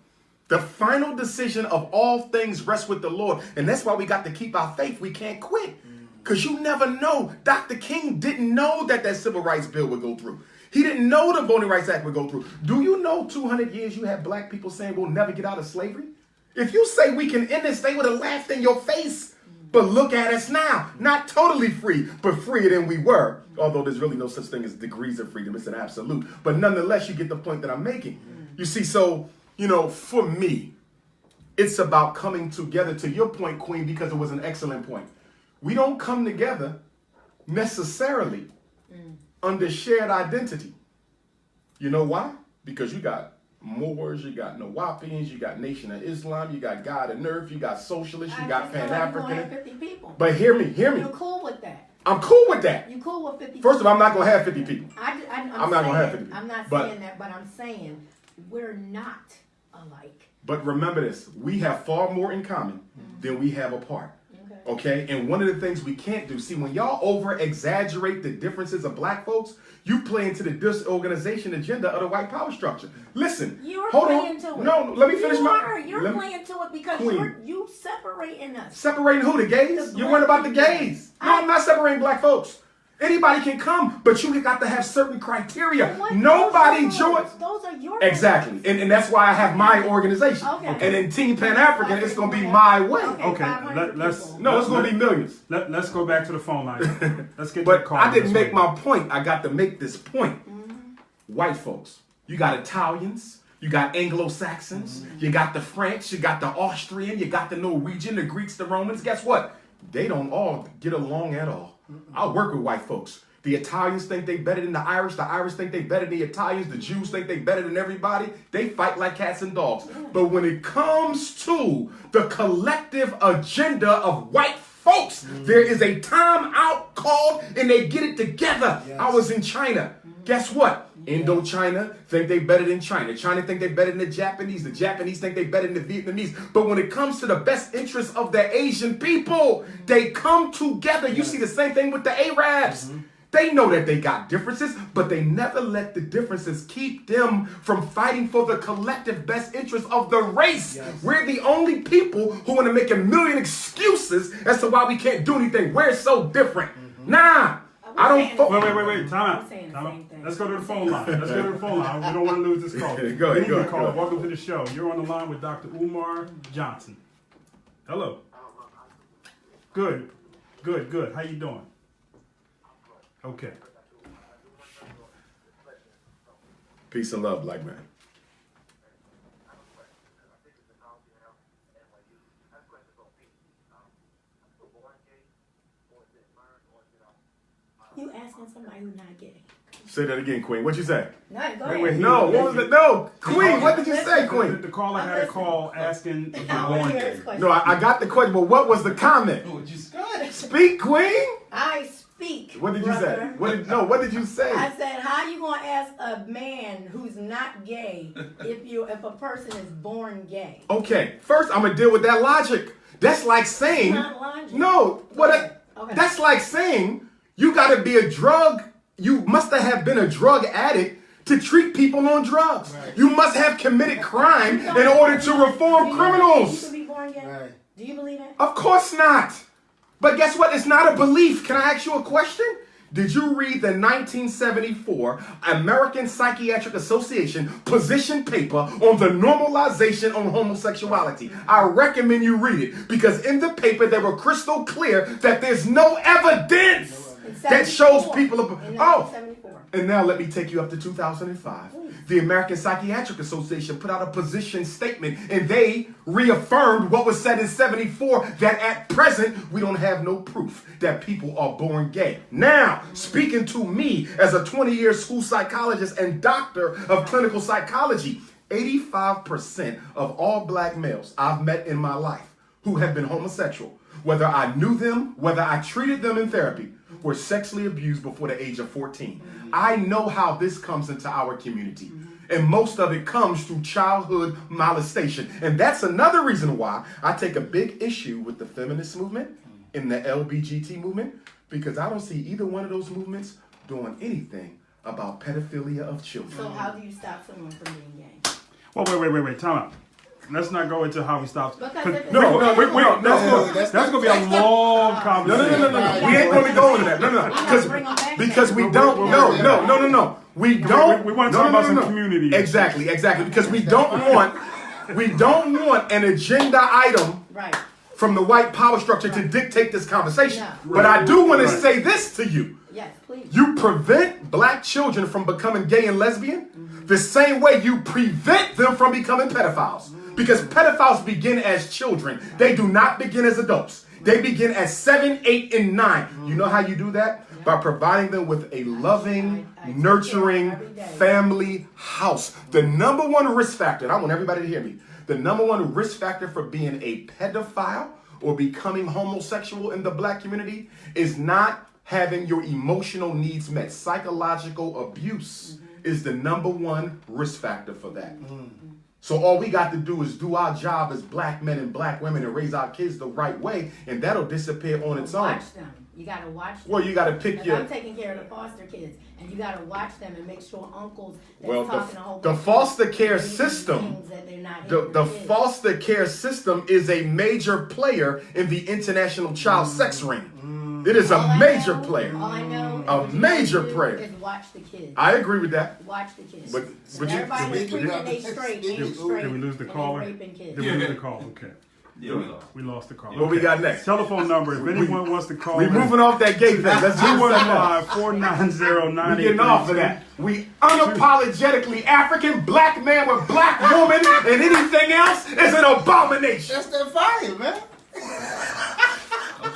The final decision of all things rests with the Lord. And that's why we got to keep our faith. We can't quit. Because you never know. Dr. King didn't know that civil rights bill would go through. He didn't know the Voting Rights Act would go through. Do you know 200 years you had black people saying we'll never get out of slavery? If you say we can end this, they would have laughed in your face. But look at us now. Not totally free, but freer than we were. Although there's really no such thing as degrees of freedom. It's an absolute. But nonetheless, you get the point that I'm making. You see, so, for me, it's about coming together, to your point, Queen, because it was an excellent point. We don't come together necessarily under shared identity. You know why? Because you got Moors, you got Nawapians, you got Nation of Islam, you got God and Earth, you got Socialists, you got Pan-African. 50 people. But hear me. You're cool with that. I'm cool with that. You cool with 50 First of all, I'm not going to have 50 people. I'm not going to have 50 people. I'm not But- saying that, but I'm saying we're not alike. But remember this, we have far more in common than we have apart. Okay? And one of the things we can't do, see, when y'all over-exaggerate the differences of black folks, you play into the disorganization agenda of the white power structure. Listen, You're hold playing on. to it. No, let me finish You're playing to it because Queen. you separating us. Separating who? The gays? The You're black worried about the people. gays. No, I'm not separating black folks. Anybody can come, but you got to have certain criteria. What? Nobody Those are joins. yours. Those are your Exactly. And that's why I have my organization. Okay. And in Team Pan African, it's going to be my way. Okay, 500 let's people. No, it's going to be millions. let's go back to the phone line. Let's get But that call. I didn't this make way. my point. I got to make this point. White folks, you got Italians, you got Anglo-Saxons, you got the French, you got the Austrian, you got the Norwegian, the Greeks, the Romans. Guess what? They don't all get along at all. I work with white folks. The Italians think they better than the Irish think they better than the Italians, the Jews think they better than everybody. They fight like cats and dogs. But when it comes to the collective agenda of white folks, there is a time out called and they get it together. Yes. I was in China. Guess what? Indochina think they better than China. China think they better than the Japanese. The Japanese think they better than the Vietnamese. But when it comes to the best interests of the Asian people, they come together. You see the same thing with the Arabs. They know that they got differences, but they never let the differences keep them from fighting for the collective best interest of the race. Yes. We're the only people who want to make a million excuses as to why we can't do anything. We're so different. Nah, I don't. Wait. Time out. I'm saying the Time out. same thing. Let's go to the phone line. We don't want to lose this call. Go ahead, We need go to ahead, call. go ahead. Welcome to the show. You're on the line with Dr. Umar Johnson. Hello. Good. How you doing? Okay. Peace and love, black man. You asking somebody who's not gay? Say that again, Queen. What'd you say? No, go Wait, ahead. No, what was it? No, Queen. What did you say, Queen? The caller had a call asking if I you're want born to hear gay. his question. No, I got the question, but what was the comment? What you Speak, Queen. I speak. What did you say? brother. What did you say? I said, how you gonna ask a man who's not gay if a person is born gay? Okay, first I'm gonna deal with that logic. That's like saying It's not logic. no. Okay. That's like saying you got to be a drug. You must have been a drug addict to treat people on drugs. Right. You must have committed crime in order to reform You criminals. can be born gay. Right. Do you believe that? Of course not. But guess what? It's not a belief. Can I ask you a question? Did you read the 1974 American Psychiatric Association position paper on the normalization on homosexuality? I recommend you read it because in the paper they were crystal clear that there's no evidence that shows people. In Oh, 1974. and now let me take you up to 2005. The American Psychiatric Association put out a position statement and they reaffirmed what was said in 74 that at present we don't have no proof that people are born gay. Now, speaking to me as a 20-year school psychologist and doctor of clinical psychology, 85% of all black males I've met in my life who have been homosexual, whether I knew them, whether I treated them in therapy, were sexually abused before the age of 14. I know how this comes into our community. And most of it comes through childhood molestation. And that's another reason why I take a big issue with the feminist movement and the LBGT movement, because I don't see either one of those movements doing anything about pedophilia of children. So how do you stop someone from being gay? Well, wait. Time out. Let's not go into how we stop. Because if it's- No, That's gonna be a long conversation. No. We ain't going to go into that. No. Because we don't. No. We don't. We want to talk about some community. Exactly. Because we don't want an agenda item Right. from the white power structure to dictate this conversation. Yeah. But I do want to Right. say this to you. Yes, please. You prevent black children from becoming gay and lesbian the same way you prevent them from becoming pedophiles. Because pedophiles begin as children. They do not begin as adults. They begin as 7, 8, and 9. You know how you do that? By providing them with a loving, nurturing family house. The number one risk factor, and I want everybody to hear me, the number one risk factor for being a pedophile or becoming homosexual in the black community is not having your emotional needs met. Psychological abuse is the number one risk factor for that. So all we got to do is do our job as black men and black women and raise our kids the right way, and that'll disappear on its own. Watch them. You gotta watch them. Well, you got to pick I'm taking care of the foster kids, and you gotta watch them and make sure uncles that's Well, talking a whole the bunch of foster care crazy system, things that they're not the hitting their kids. foster care system is a major player in the international child sex ring. It is All a I major know- player. All I know A is what you major gotta do player. is watch the kids. I agree with that. Watch the kids. But So you- everybody did was we- preaching they straight, ain't Did straight. we lose the and they caller? raping kids. Did we lose the call? Okay. Yeah, we lost. We lost the call. What we got next? Telephone number, if anyone wants to call We in, moving off that gate thing. Let's do one more. 215-490-9832. We getting off of that. We unapologetically African black man with black woman, and anything else is an abomination. That's that fire, man.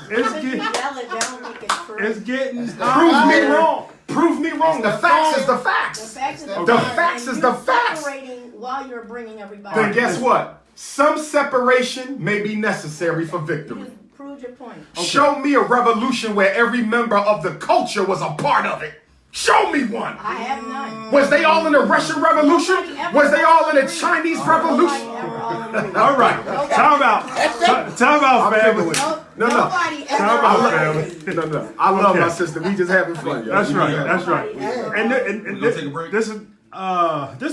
It's If you getting, yell it, that'll make it true. it's getting Prove hot. me wrong. Prove me wrong. The facts is the The facts. facts is The the facts is the facts. Separating while you're bringing everybody. Then guess what? Some separation may be necessary for victory. You proved your point. Show me a revolution where every member of the culture was a part of it. Show me one. I have none. Was they all in the Russian Revolution? Nobody ever Was they all in the agreed. Chinese Nobody Revolution? ever all agreed. All right. Nobody. Time out. Time out, I'm family. with you. No, No. nobody ever Time out, all family. agreed. No. I love Okay. my sister. We just having fun, y'all. That's We right. just having That's fun. right. Nobody ever And, all and, We and gonna take a break? this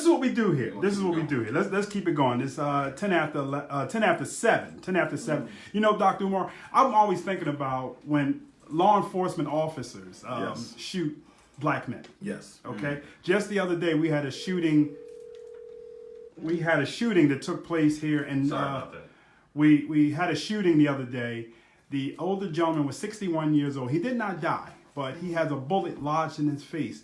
is what we do here. This is what we do here. Let's keep it going. It's 10 after 7. 10 after 7. You know, Dr. Umar, I'm always thinking about when law enforcement officers Yes. shoot black men. Yes. Okay. Just the other day, we had a shooting. We had a shooting that took place here, and Sorry about that. we had a shooting the other day. The older gentleman was 61 years old. He did not die, but he has a bullet lodged in his face.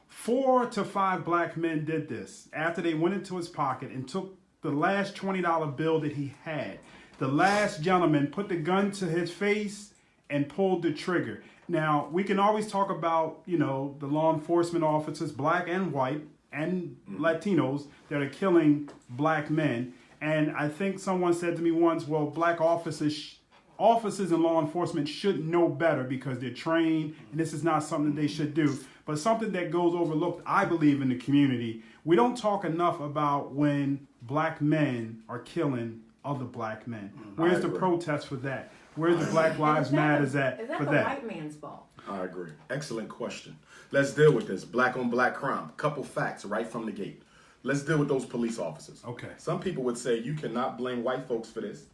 4 to 5 black men did this after they went into his pocket and took the last $20 bill that he had. The last gentleman put the gun to his face and pulled the trigger. Now, we can always talk about, you know, the law enforcement officers, black and white, and Latinos that are killing black men. And I think someone said to me once, well, black officers in law enforcement should know better because they're trained, and this is not something they should do. But something that goes overlooked, I believe, in the community. We don't talk enough about when black men are killing other black men. Where's the agree. protest for that? Where's the Black Lives Matters at Is that for the that? white man's fault? I agree. Excellent question. Let's deal with this. Black on black crime. Couple facts right from the gate. Let's deal with those police officers. Okay. Some people would say you cannot blame white folks for this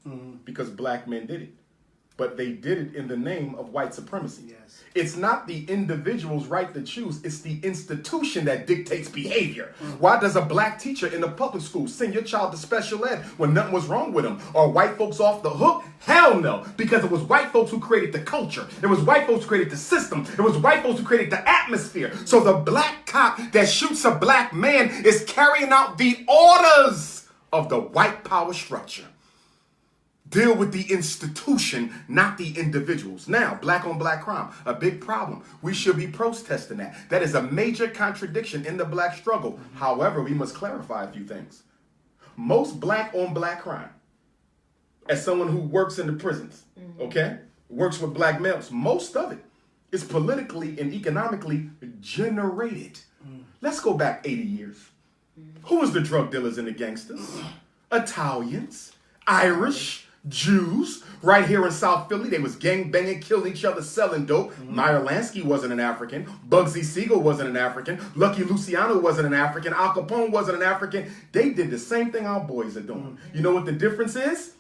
because black men did it. But they did it in the name of white supremacy. Yes. It's not the individual's right to choose. It's the institution that dictates behavior. Why does a black teacher in the public school send your child to special ed when nothing was wrong with him? Are white folks off the hook? Hell no. Because it was white folks who created the culture. It was white folks who created the system. It was white folks who created the atmosphere. So the black cop that shoots a black man is carrying out the orders of the white power structure. Deal with the institution, not the individuals. Now, black on black crime, a big problem. We should be protesting that. That is a major contradiction in the black struggle. However, we must clarify a few things. Most black on black crime, as someone who works in the prisons, okay, works with black males, most of it is politically and economically generated. Let's go back 80 years. Who was the drug dealers and the gangsters? Italians, Irish, Jews. Right here in South Philly, they was gang banging, killing each other, selling dope. Meyer Lansky wasn't an African. Bugsy Siegel wasn't an African. Lucky Luciano wasn't an African. Al Capone wasn't an African. They did the same thing our boys are doing. You know what the difference is?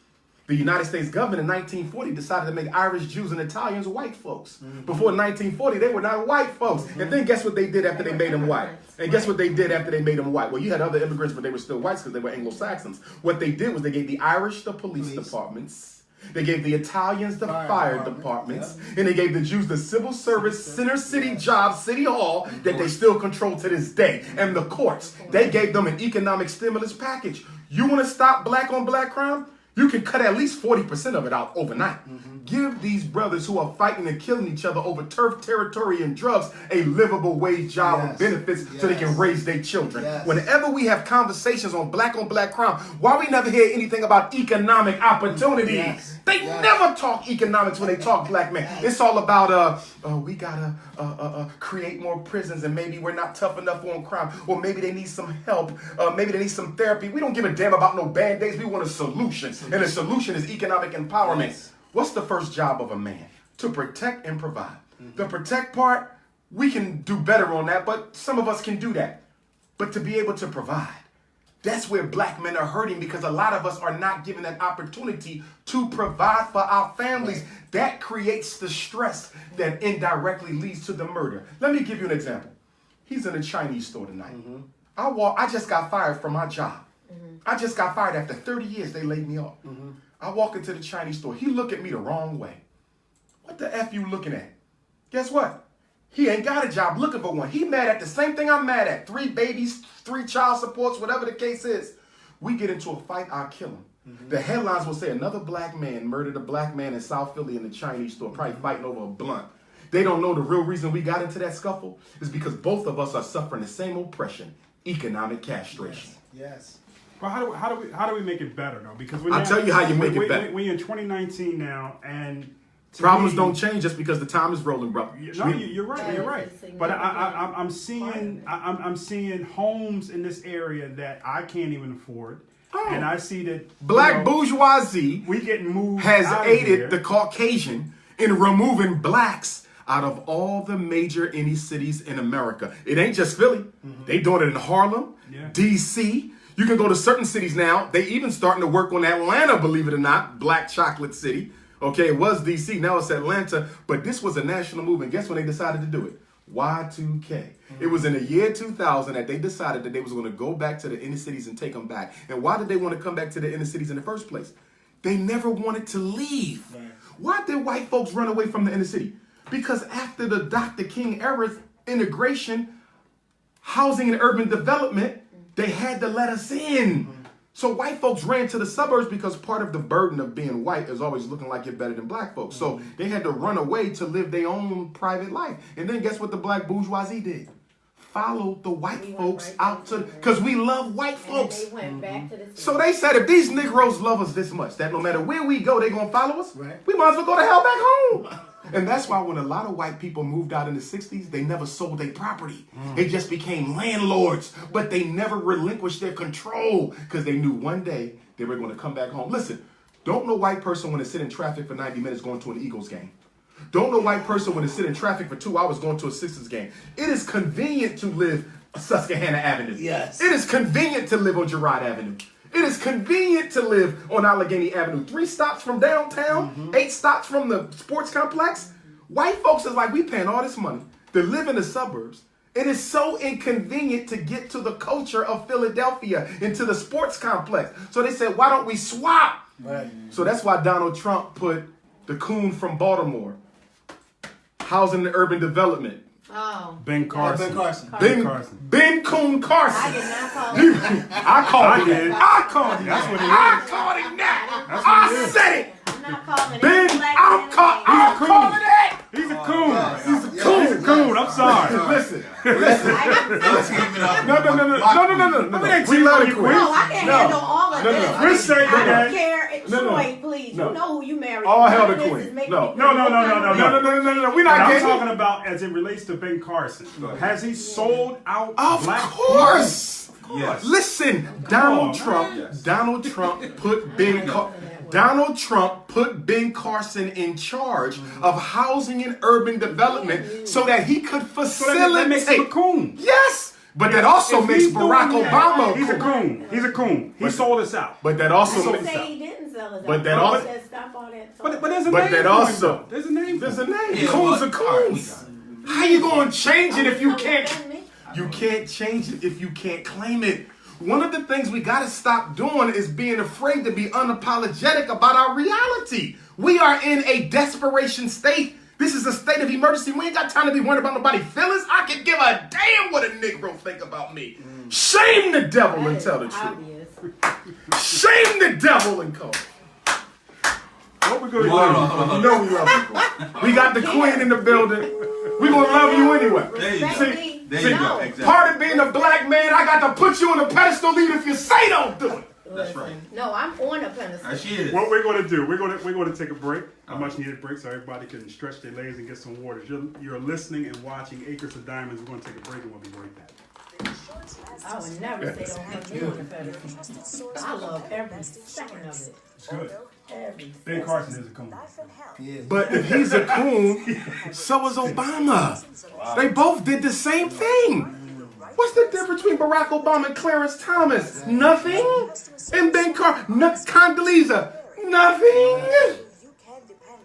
The United States government in 1940 decided to make Irish, Jews, and Italians white folks. Before 1940, they were not white folks. And then guess what they did after they made them white? And guess what they did after they made them white? Well, you had other immigrants, but they were still whites because they were Anglo-Saxons. What they did was they gave the Irish the police departments. They gave the Italians the fire departments. And they gave the Jews the civil service, center city jobs, city hall, that they still control to this day. And the courts, they gave them an economic stimulus package. You want to stop black on black crime? You can cut at least 40% of it out overnight. Give these brothers who are fighting and killing each other over turf territory and drugs a livable wage job with benefits so they can raise their children. Whenever we have conversations on black crime, why we never hear anything about economic opportunity? They never talk economics when they talk black men. It's all about, we gotta create more prisons and maybe we're not tough enough on crime. Or maybe they need some help. Maybe they need some therapy. We don't give a damn about no band-aids. We want a solution. And the solution is economic empowerment. What's the first job of a man? To protect and provide. The protect part, we can do better on that, but some of us can do that. But to be able to provide, That's where black men are hurting because a lot of us are not given that opportunity to provide for our families. That creates the stress that indirectly leads to the murder. Let me give you an example. He's in a Chinese store tonight. I just got fired from my job. I just got fired after 30 years. They laid me off. I walk into the Chinese store. He look at me the wrong way. What the F you looking at? Guess what? He ain't got a job looking for one. He mad at the same thing I'm mad at. 3 babies, 3 child supports, whatever the case is. We get into a fight, I'll kill him. The headlines will say another black man murdered a black man in South Philly in the Chinese store, probably fighting over a blunt. They don't know the real reason we got into that scuffle is because both of us are suffering the same oppression, economic castration. Yes. Well, how do we make it better though? Because I'll tell you how you make it better. We're in 2019 now, and problems don't change just because the time is rolling, bro. No, you're right. You're right. But I'm seeing homes in this area that I can't even afford. And I see that black bourgeoisie we getting moved has out aided of the Caucasian in removing blacks out of all the major inner cities in America. It ain't just Philly. They doing it in Harlem, D.C. You can go to certain cities now. They even starting to work on Atlanta, believe it or not, Black Chocolate City. Okay, it was D.C., now it's Atlanta. But this was a national movement. Guess when they decided to do it? Y2K. It was in the year 2000 that they decided that they was going to go back to the inner cities and take them back. And why did they want to come back to the inner cities in the first place? They never wanted to leave. Why did white folks run away from the inner city? Because after the Dr. King era, integration, housing and urban development, they had to let us in. So white folks ran to the suburbs because part of the burden of being white is always looking like you're better than black folks. So they had to run away to live their own private life. And then guess what the black bourgeoisie did? Followed the white folks out to, because we love white folks. They went back to the city. So they said if these Negroes love us this much, that no matter where we go, they're going to follow us, Right. we might as well go to hell back home. And that's why when a lot of white people moved out in the 60s, they never sold their property. They just became landlords, but they never relinquished their control because they knew one day they were going to come back home. Listen, don't no white person want to sit in traffic for 90 minutes going to an Eagles game. Don't no white person want to sit in traffic for 2 hours going to a Sixers game. It is convenient to live Susquehanna Avenue. Yes. It is convenient to live on Girard Avenue. It is convenient to live on Allegheny Avenue. 3 stops from downtown, 8 stops from the sports complex. White folks is like, we paying all this money to live in the suburbs. It is so inconvenient to get to the culture of Philadelphia and to the sports complex. So they said, why don't we swap? Right. So that's why Donald Trump put the coon from Baltimore, housing and urban development. Oh. Ben Carson. Ben Coon Carson. I did not call him. I called him. I called him. That's what it is. I called him that. That's what I it is. said it. I'm not calling Ben, him. I'm calling it. He's a coon. He's a He's coon. a coon. I'm sorry. Listen. Let's keep it up. No. We love the queen. No, I can't handle all of this. Respect I that. don't care. Troy, please. No. You know who you married. All hell the This queen. is making No. me No. No. We're But not I'm getting talking about as it relates to Ben Carson. Has he sold out Of black course. Yes. Listen, Donald Trump put Ben Carson in charge of housing and urban development so that he could facilitate. That makes him a coon. Yes, but that also If makes he's doing Barack that, Obama He's a coon. He's a coon. He sold us out. But that also I makes. didn't say he didn't sell it. But that I also- said stop all that. But there's a But name that for also- him, though. There's a name. There's a name. Yeah, Coons but- are coons. How you gonna change it if you can't? Me. You can't change it if you can't claim it. One of the things we got to stop doing is being afraid to be unapologetic about our reality. We are in a desperation state. This is a state of emergency. We ain't got time to be worried about nobody's feelings. I can give a damn what a Negro think about me. Shame the devil and tell the truth. Obvious. Shame the devil and call. What we gonna do? You know we love you. We got the queen in the building. We gonna love you anyway. There you Respect go. me. There you go. No. Exactly. Part of being a black man, I got to put you on a pedestal even if you say don't do it. That's right. No, I'm on a pedestal. There she is. What we're gonna do? We're gonna take a break, a much needed break, so everybody can stretch their legs and get some water. You're listening and watching Acres of Diamonds. We're gonna take a break and we'll be right back. I would never say don't put me on a pedestal. I love every second of it. It's good. Every Ben Carson is a coon. But if he's a coon, so is Obama. They both did the same thing. What's the difference between Barack Obama and Clarence Thomas? Nothing. And Ben Condoleezza? Nothing. You can depend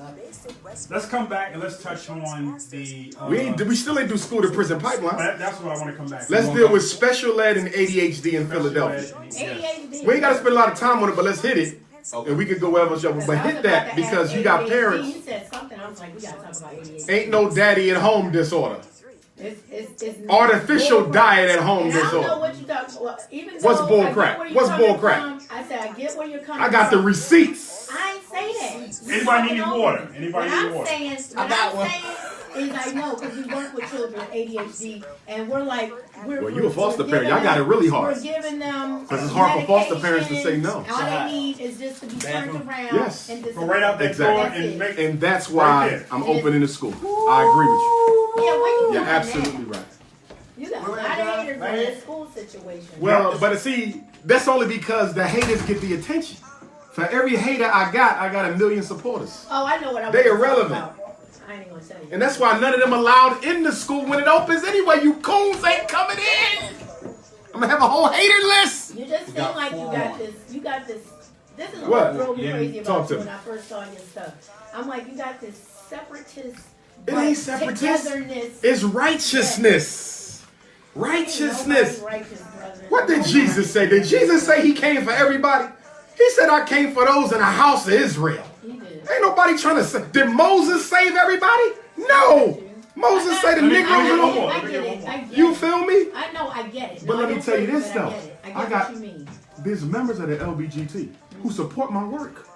on. Based in West Let's come back and let's touch on the. We still ain't do school to prison pipeline. That's what I want to come back to. Let's deal with special ed and ADHD in Philadelphia. ADHD. We ain't got to spend a lot of time on it, but let's hit it. And we could go wherever else. But hit that because you got parents. You said something. I was like, we gotta talk about ADHD. Ain't no daddy at home disorder. It's Artificial bull diet crap. at home And I don't know disorder. what you talking about. Even What's though bull I get crap? where you're What's coming bull crap? from, I said, I get where you're coming I got the from. receipts. I ain't say that. Anybody need water? Anybody What need I'm water? saying, what I'm saying is I know because we work with children with ADHD and we're like, Well, you a foster parent. Y'all got it really hard. We're giving them Because it's hard for foster parents to say no. All they need is just to be turned around. Yes. And just Go right out that Exactly. door and make. And that's Right why there. I'm opening the school. I agree with you. Yeah, where you You're going at? absolutely right. You got a lot of haters in this school situation. Well, but see, that's only because the haters get the attention. For every hater I got a million supporters. Oh, I know what I'm They talking irrelevant. about. I ain't gonna tell you. And that's why none of them allowed in the school when it opens anyway. You coons ain't coming in. I'm gonna have a whole hater list. You just seem like you got this. You got this. This is What? what drove me Yeah. crazy Talk about to you me. when I first saw your stuff. I'm like, you got this separatist. It but ain't separatist. togetherness. It's righteousness. Ain't nobody Righteousness. righteous, brother. What did Jesus say? Did Jesus say he came for everybody? He said, I came for those in the house of Israel. He did. Ain't nobody trying to say. Did Moses save everybody? No. Moses say the Negroes I and all. get I get it. I get You it. feel me? I know. I get it. But No, let I me don't tell you feel this it, but though. I get it. I I get got- what you mean. There's members of the LBGT who support my work.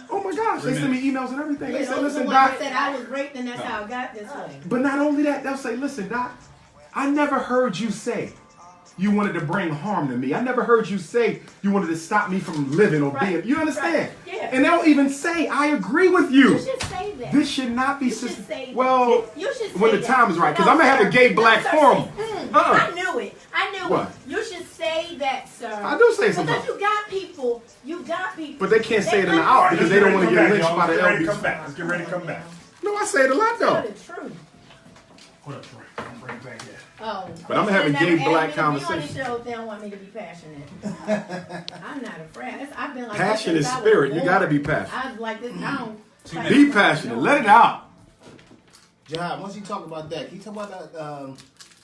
Oh my gosh, they send me emails and everything. They Yeah, say, those are listen, the ones Doc. that said I was raped and that's how I got this way. But not only that, they'll say, listen, Doc, I never heard you say you wanted to bring harm to me. I never heard you say you wanted to stop me from living or Right. being. You understand? Right. Yeah. And they'll even say, I agree with you. You should say that. This should not be You should say that. well, You should when say the that. time is right. Because No, I'm going to have a sir. gay No, black sir, forum. say, Uh-uh. I knew it. I knew What? it. You should say that, sir. I do say something. Because you got people. But they can't say it in the like out Let's because get they don't ready want to come get back, lynched y'all. by the Let's get ready to LBGT. come back. Let's get ready to come back. No, I say it a lot Tell though. the truth. Hold up, Troy. Don't bring it back yet. Oh. But I'm having They gay never black asked me to be on conversation. the show if they don't want me to be passionate. I'm not afraid. I've been like Passion this is since I was spirit. You born. got to be passionate. I was like this. I don't. Be passionate. Let it out. Jihad, once you talk about that, can you talk about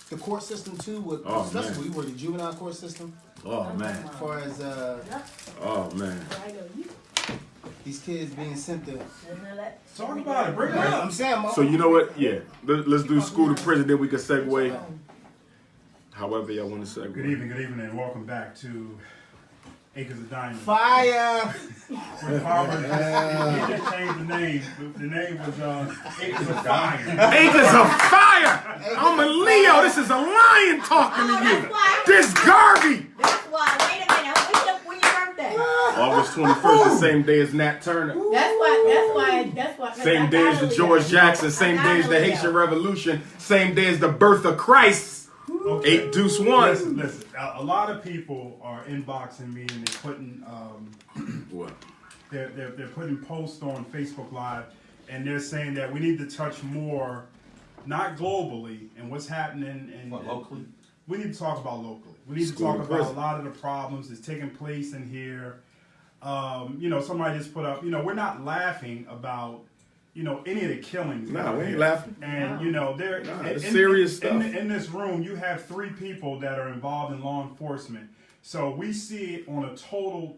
the court system too? With Oh, especially man. we were the juvenile court system, Oh man. as far as Oh man. these kids being sent to. Talk about it. Bring it up. I'm saying, So you know what? Yeah. Let's do school to prison. Then we can segue. However y'all want to segue. Good evening, and welcome back to Acres of Diamonds. Fire! With Harvard, he just changed the name. The name was Acres of Fire. Acres of fire. I'm a Leo. This is a lion talking to you. This Garvey. That's why. Wait a minute. When your birthday? August 21st, the same day as Nat Turner. That's why. Same day as the George Jackson. Same day as the Haitian Revolution. Same day as the birth of Christ. Okay. 8 deuce 1. Listen. A lot of people are inboxing me and they're putting What? they're putting posts on Facebook Live, and they're saying that we need to touch more, not globally, and what's happening in What, locally? We need to talk about locally. We need School to talk to about prison. a lot of the problems that's taking place in here. Somebody just put up. We're not laughing about any of the killings. No, out we ain't here. laughing. And there, it's serious stuff. In this room, you have 3 people that are involved in law enforcement. So we see it on a total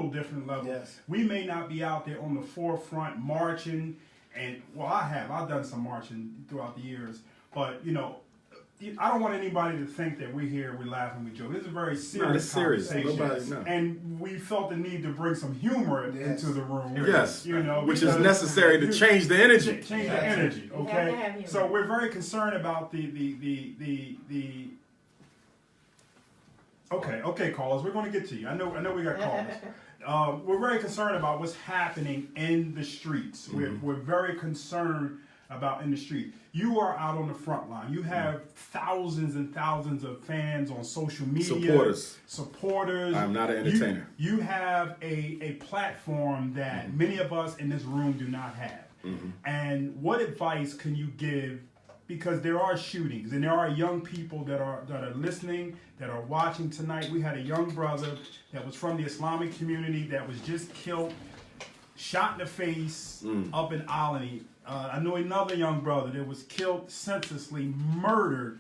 different level. Yes. We may not be out there on the forefront marching, and I've done some marching throughout the years, but I don't want anybody to think that we're laughing, we joke. This is a very serious it's serious. conversation. Nobody- no. And we felt the need to bring some humor Yes. into the room. Yes. Which is because necessary to change the energy. Change the energy, You have to have okay? humor. So we're very concerned about the Okay, callers, we're going to get to you. I know we got callers. We're very concerned about what's happening in the streets. We're very concerned about in the street. You are out on the front line. You have thousands and thousands of fans on social media. Supporters. I'm not an entertainer. You have a platform that many of us in this room do not have. And what advice can you give, because there are shootings and there are young people that are listening, that are watching tonight. We had a young brother that was from the Islamic community that was just killed, shot in the face up in Albany. I know another young brother that was killed senselessly, murdered.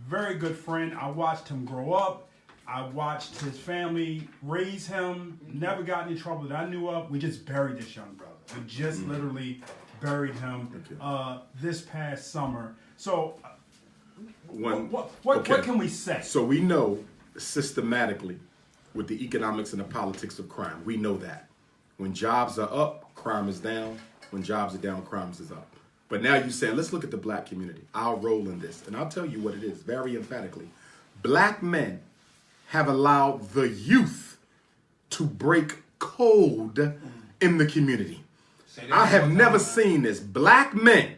Very good friend. I watched him grow up. I watched his family raise him. Never got in trouble that I knew of. We just buried this young brother. We just literally buried him this past summer. So what can we say? So we know systematically with the economics and the politics of crime, we know that. When jobs are up, crime is down. When jobs are down, crime is up. But now you say, let's look at the black community. I'll roll in this, and I'll tell you what it is very emphatically. Black men have allowed the youth to break code in the community. I have never seen this. Black men,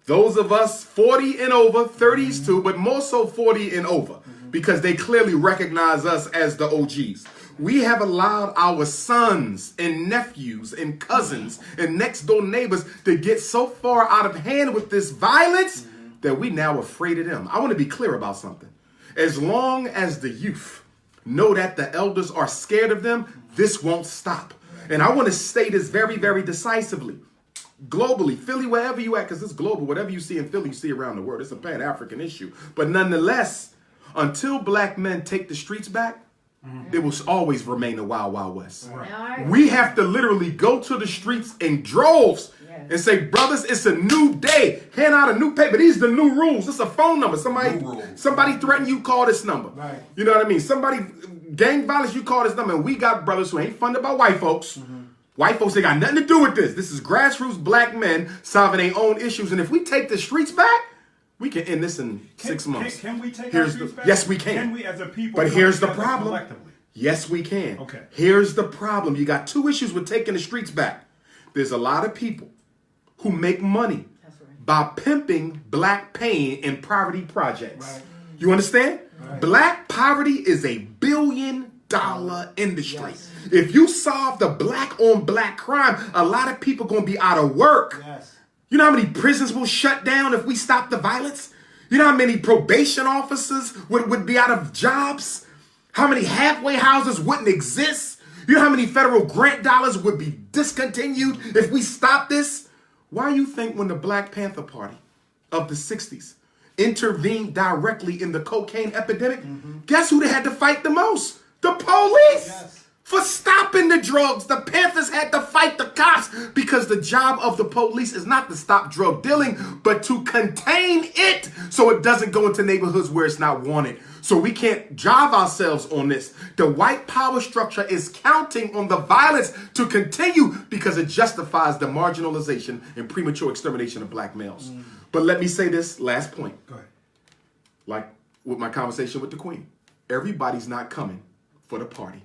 those of us 40 and over, 30s too, but more so 40 and over, because they clearly recognize us as the OGs. We have allowed our sons and nephews and cousins and next door neighbors to get so far out of hand with this violence that we now afraid of them. I want to be clear about something. As long as the youth know that the elders are scared of them, this won't stop. And I want to say this very, very decisively. Globally, Philly, wherever you at, because it's global, whatever you see in Philly, you see around the world. It's a Pan-African issue. But nonetheless, until black men take the streets back, it will always remain the Wild Wild West. Right. We have to literally go to the streets in droves and say, brothers, it's a new day. Hand out a new paper. These are the new rules. It's a phone number. Somebody threaten you, call this number. Right. You know what I mean? Somebody, gang violence, you call this number. And we got brothers who ain't funded by white folks. White folks, they got nothing to do with this. This is grassroots black men solving their own issues. And if we take the streets back, we can end this in 6 months. Can we take our streets back? Yes, we can. Can we as a people? But here's the come together problem. collectively? Yes, we can. Okay. Here's the problem. You got two issues with taking the streets back. There's a lot of people who make money by pimping black pain in poverty projects. Right. You understand? Right. Black poverty is a $1 billion industry. Yes. If you solve the black on black crime, a lot of people going to be out of work. Yes. You know how many prisons will shut down if we stop the violence? You know how many probation officers would be out of jobs? How many halfway houses wouldn't exist? You know how many federal grant dollars would be discontinued if we stop this? Why do you think when the Black Panther Party of the 60s intervened directly in the cocaine epidemic, guess who they had to fight the most? The police. Yes. For stopping the drugs. The Panthers had to fight the cops because the job of the police is not to stop drug dealing, but to contain it so it doesn't go into neighborhoods where it's not wanted. So we can't drive ourselves on this. The white power structure is counting on the violence to continue because it justifies the marginalization and premature extermination of black males. But let me say this last point. Go ahead. Like with my conversation with the Queen. Everybody's not coming for the party.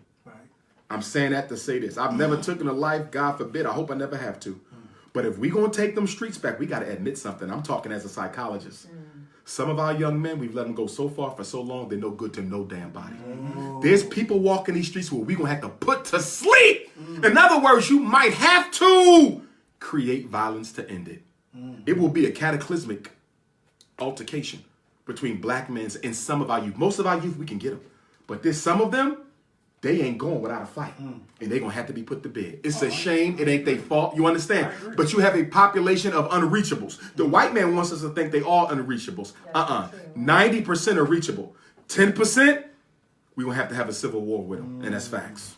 I'm saying that to say this. I've never taken a life, God forbid. I hope I never have to. But if we're going to take them streets back, we got to admit something. I'm talking as a psychologist. Some of our young men, we've let them go so far for so long, they're no good to no damn body. There's people walking these streets where we're going to have to put to sleep. In other words, you might have to create violence to end it. It will be a cataclysmic altercation between black men and some of our youth. Most of our youth, we can get them. But there's some of them, they ain't going without a fight. And they're going to have to be put to bed. It's a shame. It ain't their fault. You understand? But you have a population of unreachables. The white man wants us to think they all unreachables. 90% are reachable. 10%, we're going to have a civil war with them. And that's facts.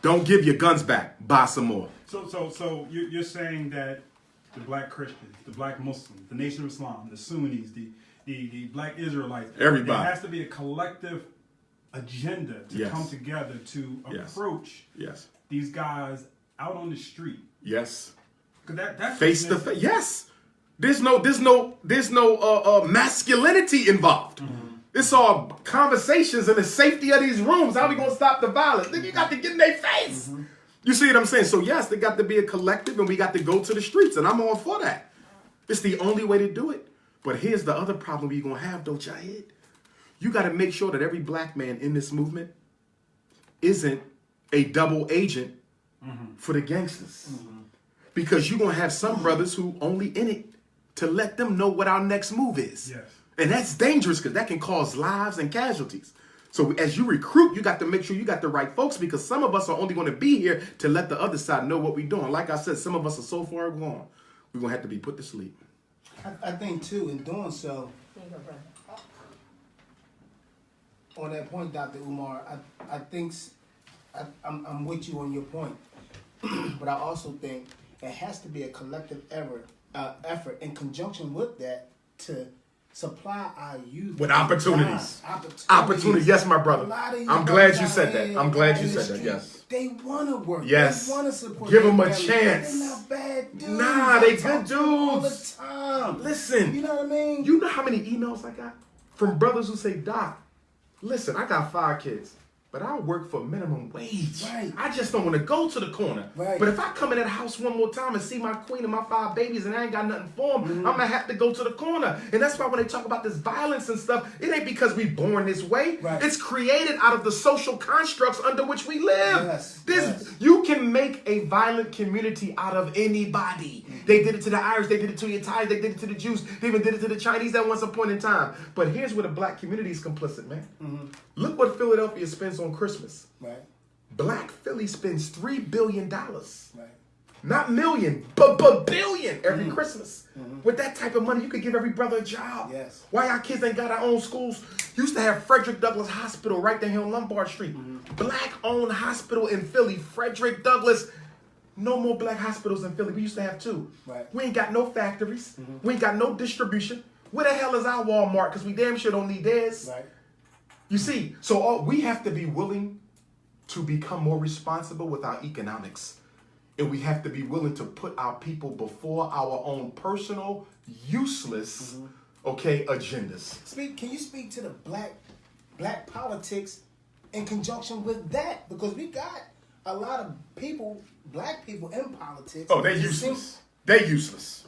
Don't give your guns back. Buy some more. So you're saying that the black Christians, the black Muslims, the Nation of Islam, the Sunnis, the black Israelites, everybody, there has to be a collective agenda to come together to approach these guys out on the street. Yes. That's face to face. Yes. There's no masculinity involved. It's all conversations in the safety of these rooms. How are we gonna stop the violence? Then you got to get in their face. You see what I'm saying? So yes, there got to be a collective and we got to go to the streets, and I'm all for that. It's the only way to do it. But here's the other problem you're gonna have, though, Jahid. You got to make sure that every black man in this movement isn't a double agent for the gangsters. Because you're going to have some brothers who only in it to let them know what our next move is. Yes. And that's dangerous because that can cause lives and casualties. So as you recruit, you got to make sure you got the right folks, because some of us are only going to be here to let the other side know what we're doing. Like I said, some of us are so far gone, we're going to have to be put to sleep. I think, too, in doing so, Here you go, brother. on that point, Dr. Umar, I think I'm with you on your point, but I also think it has to be a collective effort in conjunction with that to supply our youth With opportunities. jobs. Opportunity, yes, my A brother. lot of these I'm glad you brothers said out that. here I'm glad you in the said that, street, yes. They want to work. Yes. They want to support. Give their them a family. chance. They're not bad dudes. Nah, they I talk good to them all the dudes. time. Listen. You know what I mean? You know how many emails I got from brothers who say, Doc, listen, I got 5 kids, but I work for minimum wage. Right. I just don't want to go to the corner. Right. But if I come in that house one more time and see my queen and my 5 babies and I ain't got nothing for them, I'm going to have to go to the corner. And that's why when they talk about this violence and stuff, it ain't because we born this way. Right. It's created out of the social constructs under which we live. Yes, This yes. You can make a violent community out of anybody. They did it to the Irish, they did it to the Italians, they did it to the Jews, they even did it to the Chinese at once upon in time. But here's where the black community is complicit, man. Look what Philadelphia spends on Christmas. Right. Black Philly spends $3 billion. Right. Not million, but billion every Christmas. With that type of money, you could give every brother a job. Yes. Why our kids ain't got our own schools? Used to have Frederick Douglass Hospital right there here on Lombard Street. Black-owned hospital in Philly, Frederick Douglass. No more black hospitals in Philly. We used to have 2. Right. We ain't got no factories. We ain't got no distribution. Where the hell is our Walmart? Because we damn sure don't need theirs. Right. You see, so we have to be willing to become more responsible with our economics. And we have to be willing to put our people before our own personal, useless, agendas. Can you speak to the black politics in conjunction with that? Because we got a lot of people, black people in politics. Oh, they're It useless. seems- They're useless.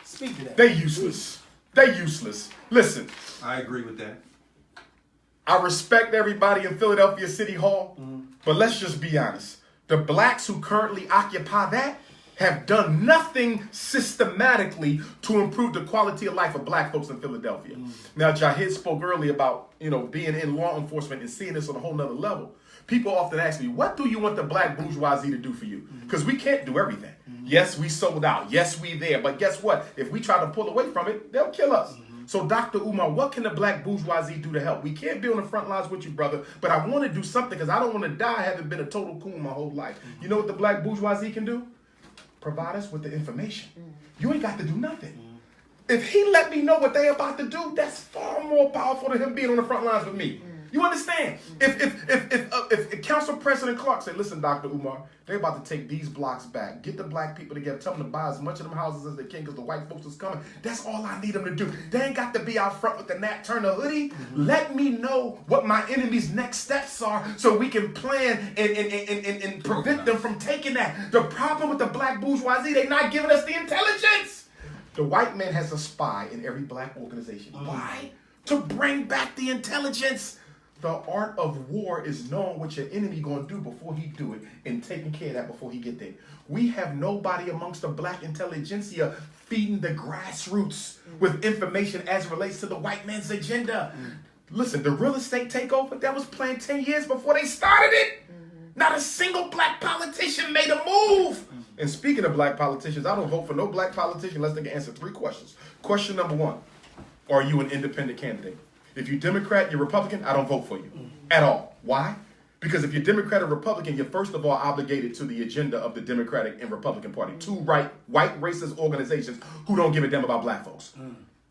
Speak to that. They're useless. They're useless. Listen, I agree with that. I respect everybody in Philadelphia City Hall, but let's just be honest. The blacks who currently occupy that have done nothing systematically to improve the quality of life of black folks in Philadelphia. Now, Jahid spoke earlier about, being in law enforcement and seeing this on a whole nother level. People often ask me, what do you want the black bourgeoisie to do for you? Because we can't do everything. Yes, we sold out. Yes, we there. But guess what? If we try to pull away from it, they'll kill us. So, Dr. Umar, what can the black bourgeoisie do to help? We can't be on the front lines with you, brother, but I want to do something because I don't want to die having been a total coon my whole life. You know what the black bourgeoisie can do? Provide us with the information. You ain't got to do nothing. If he let me know what they about to do, that's far more powerful than him being on the front lines with me. You understand? If Council President Clark said, listen, Dr. Umar, they're about to take these blocks back. Get the black people together. Tell them to buy as much of them houses as they can because the white folks is coming. That's all I need them to do. They ain't got to be out front with the Nat Turner hoodie. Let me know what my enemy's next steps are so we can plan and prevent them from taking that. The problem with the black bourgeoisie, they're not giving us the intelligence. The white man has a spy in every black organization. Why? To bring back the intelligence. The art of war is knowing what your enemy going to do before he do it and taking care of that before he get there. We have nobody amongst the black intelligentsia feeding the grassroots with information as relates to the white man's agenda. Listen, the real estate takeover, that was planned 10 years before they started it. Not a single black politician made a move. And speaking of black politicians, I don't vote for no black politician unless they can answer 3 questions. Question number 1, are you an independent candidate? If you're Democrat, you're Republican, I don't vote for you at all. Why? Because if you're Democrat or Republican, you're first of all obligated to the agenda of the Democratic and Republican Party. 2 white racist organizations who don't give a damn about black folks.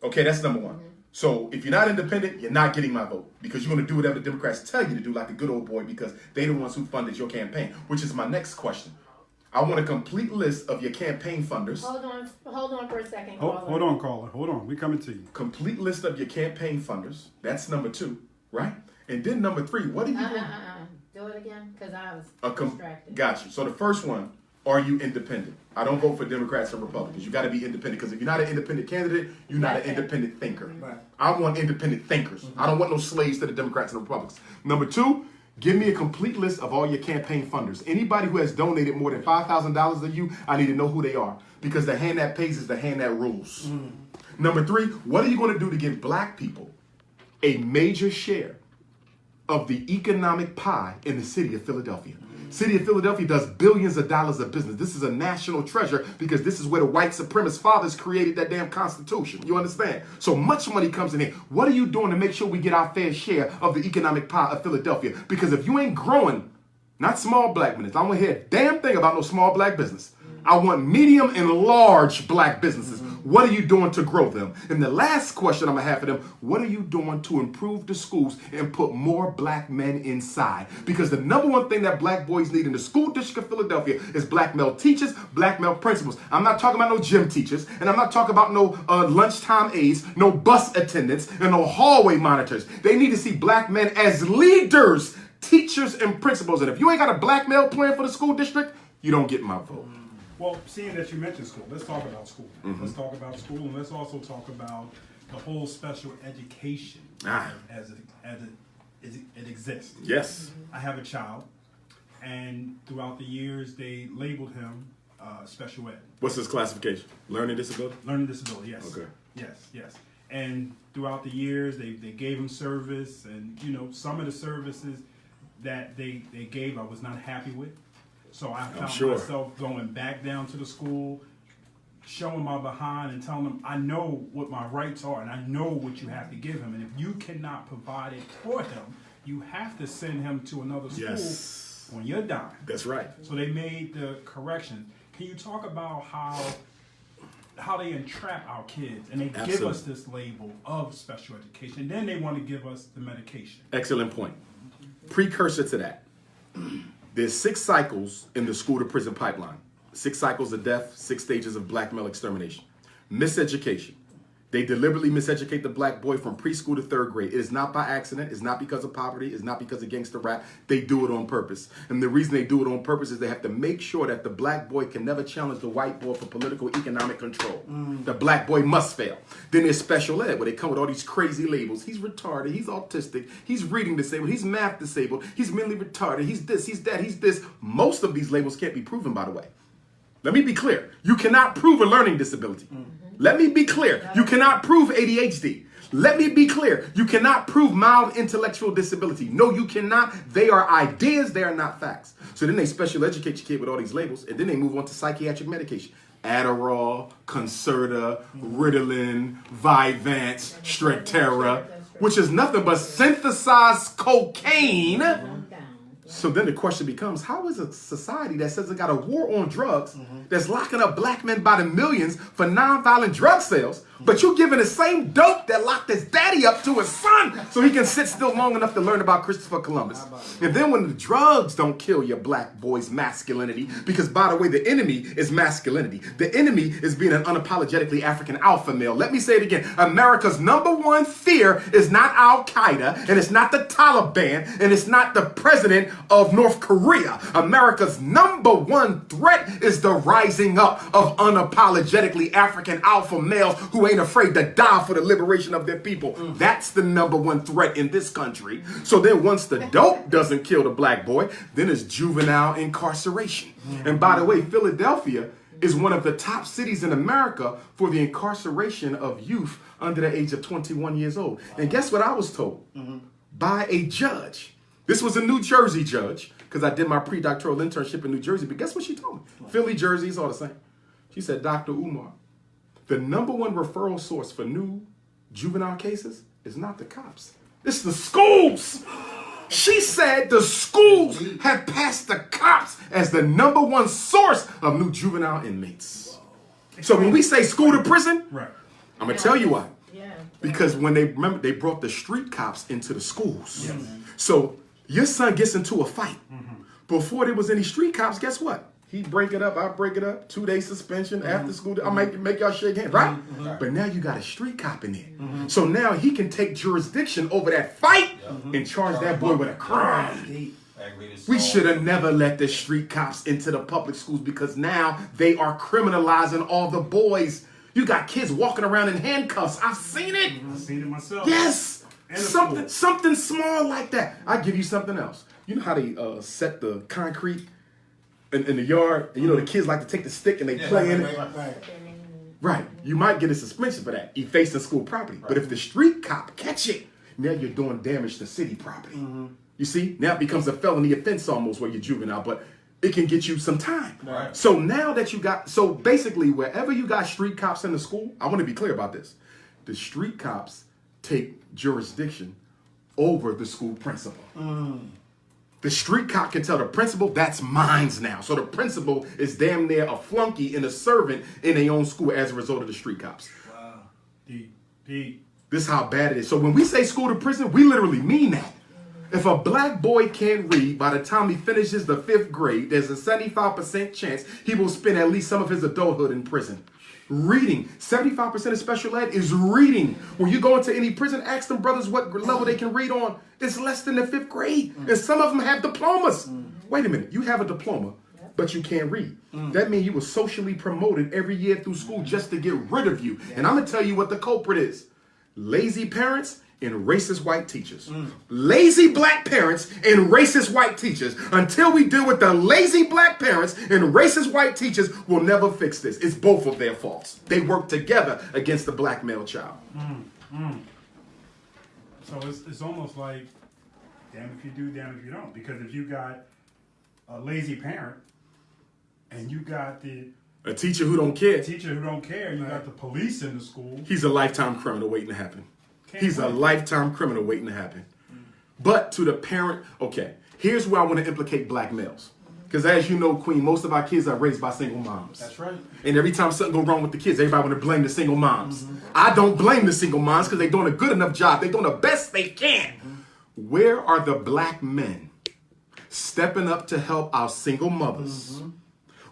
Okay, that's number 1. So if you're not independent, you're not getting my vote because you're going to do whatever the Democrats tell you to do like a good old boy because they're the ones who funded your campaign, which is my next question. I want a complete list of your campaign funders. Hold on for a second, Hold caller. on, caller. Hold on. We coming to you. Complete list of your campaign funders. That's number 2, right? And then number 3, what do you do? Do it again, because I was distracted. Got you. So the first one, are you independent? I don't vote for Democrats and Republicans. You got to be independent because if you're not an independent candidate, you're not an independent thinker. Right. I want independent thinkers. I don't want no slaves to the Democrats and Republicans. Number 2, give me a complete list of all your campaign funders. Anybody who has donated more than $5,000 to you, I need to know who they are because the hand that pays is the hand that rules. Number 3, what are you going to do to give black people a major share of the economic pie in the city of Philadelphia? City of Philadelphia does billions of dollars of business. This is a national treasure because this is where the white supremacist fathers created that damn Constitution. You understand? So much money comes in here. What are you doing to make sure we get our fair share of the economic pie of Philadelphia? Because if you ain't growing, not small black business, I don't want to hear a damn thing about no small black business. I want medium and large black businesses. What are you doing to grow them? And the last question I'm going to have for them, what are you doing to improve the schools and put more black men inside? Because the number one thing that black boys need in the school district of Philadelphia is black male teachers, black male principals. I'm not talking about no gym teachers, and I'm not talking about no lunchtime aides, no bus attendants, and no hallway monitors. They need to see black men as leaders, teachers, and principals. And if you ain't got a black male plan for the school district, you don't get my vote. Well, seeing that you mentioned school, let's talk about school. Let's talk about school, and let's also talk about the whole special education as it exists. Yes. I have a child, and throughout the years, they labeled him special ed. What's his classification? Learning disability? Learning disability, yes. Okay. Yes. And throughout the years, they gave him service, and some of the services that they gave, I was not happy with. So I found myself going back down to the school, showing my behind and telling them, I know what my rights are and I know what you have to give him. And if you cannot provide it for him, you have to send him to another school on your dime. That's right. So they made the correction. Can you talk about how they entrap our kids and they give us this label of special education, then they want to give us the medication? Excellent point. Precursor to that. There's 6 cycles in the school to prison pipeline. 6 cycles of death, 6 stages of black male extermination. Miseducation. They deliberately miseducate the black boy from preschool to 3rd grade. It is not by accident. It's not because of poverty. It's not because of gangster rap. They do it on purpose. And the reason they do it on purpose is they have to make sure that the black boy can never challenge the white boy for political economic control. The black boy must fail. Then there's special ed, where they come with all these crazy labels. He's retarded. He's autistic. He's reading disabled. He's math disabled. He's mentally retarded. He's this. He's that. He's this. Most of these labels can't be proven, by the way. Let me be clear. You cannot prove a learning disability. Let me be clear. You cannot prove ADHD. Let me be clear. You cannot prove mild intellectual disability. No, you cannot. They are ideas. They are not facts. So then they special educate your kid with all these labels, and then they move on to psychiatric medication. Adderall, Concerta, Ritalin, Vyvanse, Strattera, which is nothing but synthesized cocaine. So then the question becomes, how is a society that says it got a war on drugs that's locking up black men by the millions for nonviolent drug sales, but you're giving the same dope that locked his daddy up to his son so he can sit still long enough to learn about Christopher Columbus? And then when the drugs don't kill your black boy's masculinity, because by the way, the enemy is masculinity. The enemy is being an unapologetically African alpha male. Let me say it again. America's #1 fear is not Al-Qaeda, and it's not the Taliban, and it's not the president of North Korea. America's #1 threat is the rising up of unapologetically African alpha males who ain't afraid to die for the liberation of their people. That's the #1 threat in this country. So then once the dope doesn't kill the black boy, then it's juvenile incarceration. And by the way, Philadelphia is one of the top cities in America for the incarceration of youth under the age of 21 years old. And guess what I was told? By a judge. This was a New Jersey judge, because I did my pre-doctoral internship in New Jersey. But guess what she told me? Philly, Jersey, it's all the same. She said, Dr. Umar, the #1 referral source for new juvenile cases is not the cops. It's the schools. She said the schools have passed the cops as the #1 source of new juvenile inmates. So when we say school to prison, I'm going to tell you why. Because when they brought the street cops into the schools. So your son gets into a fight. Before there was any street cops, guess what? He break it up, I break it up, 2-day suspension, after school, I might make y'all shake hands, right? But now you got a street cop in there. So now he can take jurisdiction over that fight and charge that boy with a crime. We should have never let the street cops into the public schools, because now they are criminalizing all the boys. You got kids walking around in handcuffs. I've seen it. I've seen it myself. Yes. Something small like that. I'll give you something else. You know how they set the concrete in the yard? And you know the kids like to take the stick and they play in it? Right. You might get a suspension for that. Effacing school property. Right. But if the street cop catch it, now you're doing damage to city property. You see? Now it becomes a felony offense almost where you're juvenile, but it can get you some time. Right. So now that you got, so basically wherever you got street cops in the school, I want to be clear about this. The street cops take jurisdiction over the school principal. The street cop can tell the principal, that's mine's now. So the principal is damn near a flunky and a servant in their own school as a result of the street cops. Wow. This is how bad it is. So when we say school to prison, we literally mean that. If a black boy can't read, by the time he finishes the 5th grade, there's a 75% chance he will spend at least some of his adulthood in prison. Reading. 75% of special ed is reading. When you go into any prison, ask them brothers what level they can read on. It's less than the 5th grade. And some of them have diplomas. Wait a minute. You have a diploma, but you can't read. That means you were socially promoted every year through school just to get rid of you. And I'm going to tell you what the culprit is. Lazy parents and racist white teachers. Lazy black parents and racist white teachers. Until we deal with the lazy black parents and racist white teachers, we'll never fix this. It's both of their faults. They work together against the black male child. So it's almost like, damn if you do, damn if you don't. Because if you got a lazy parent and you got a teacher who don't care. You got the police in the school. He's a lifetime criminal waiting to happen. He's a lifetime criminal waiting to happen. But to the parent, okay, here's where I want to implicate black males. Because as you know, Queen, most of our kids are raised by single moms. That's right. And every time something goes wrong with the kids, everybody want to blame the single moms. I don't blame the single moms because they're doing a good enough job. They're doing the best they can. Where are the black men stepping up to help our single mothers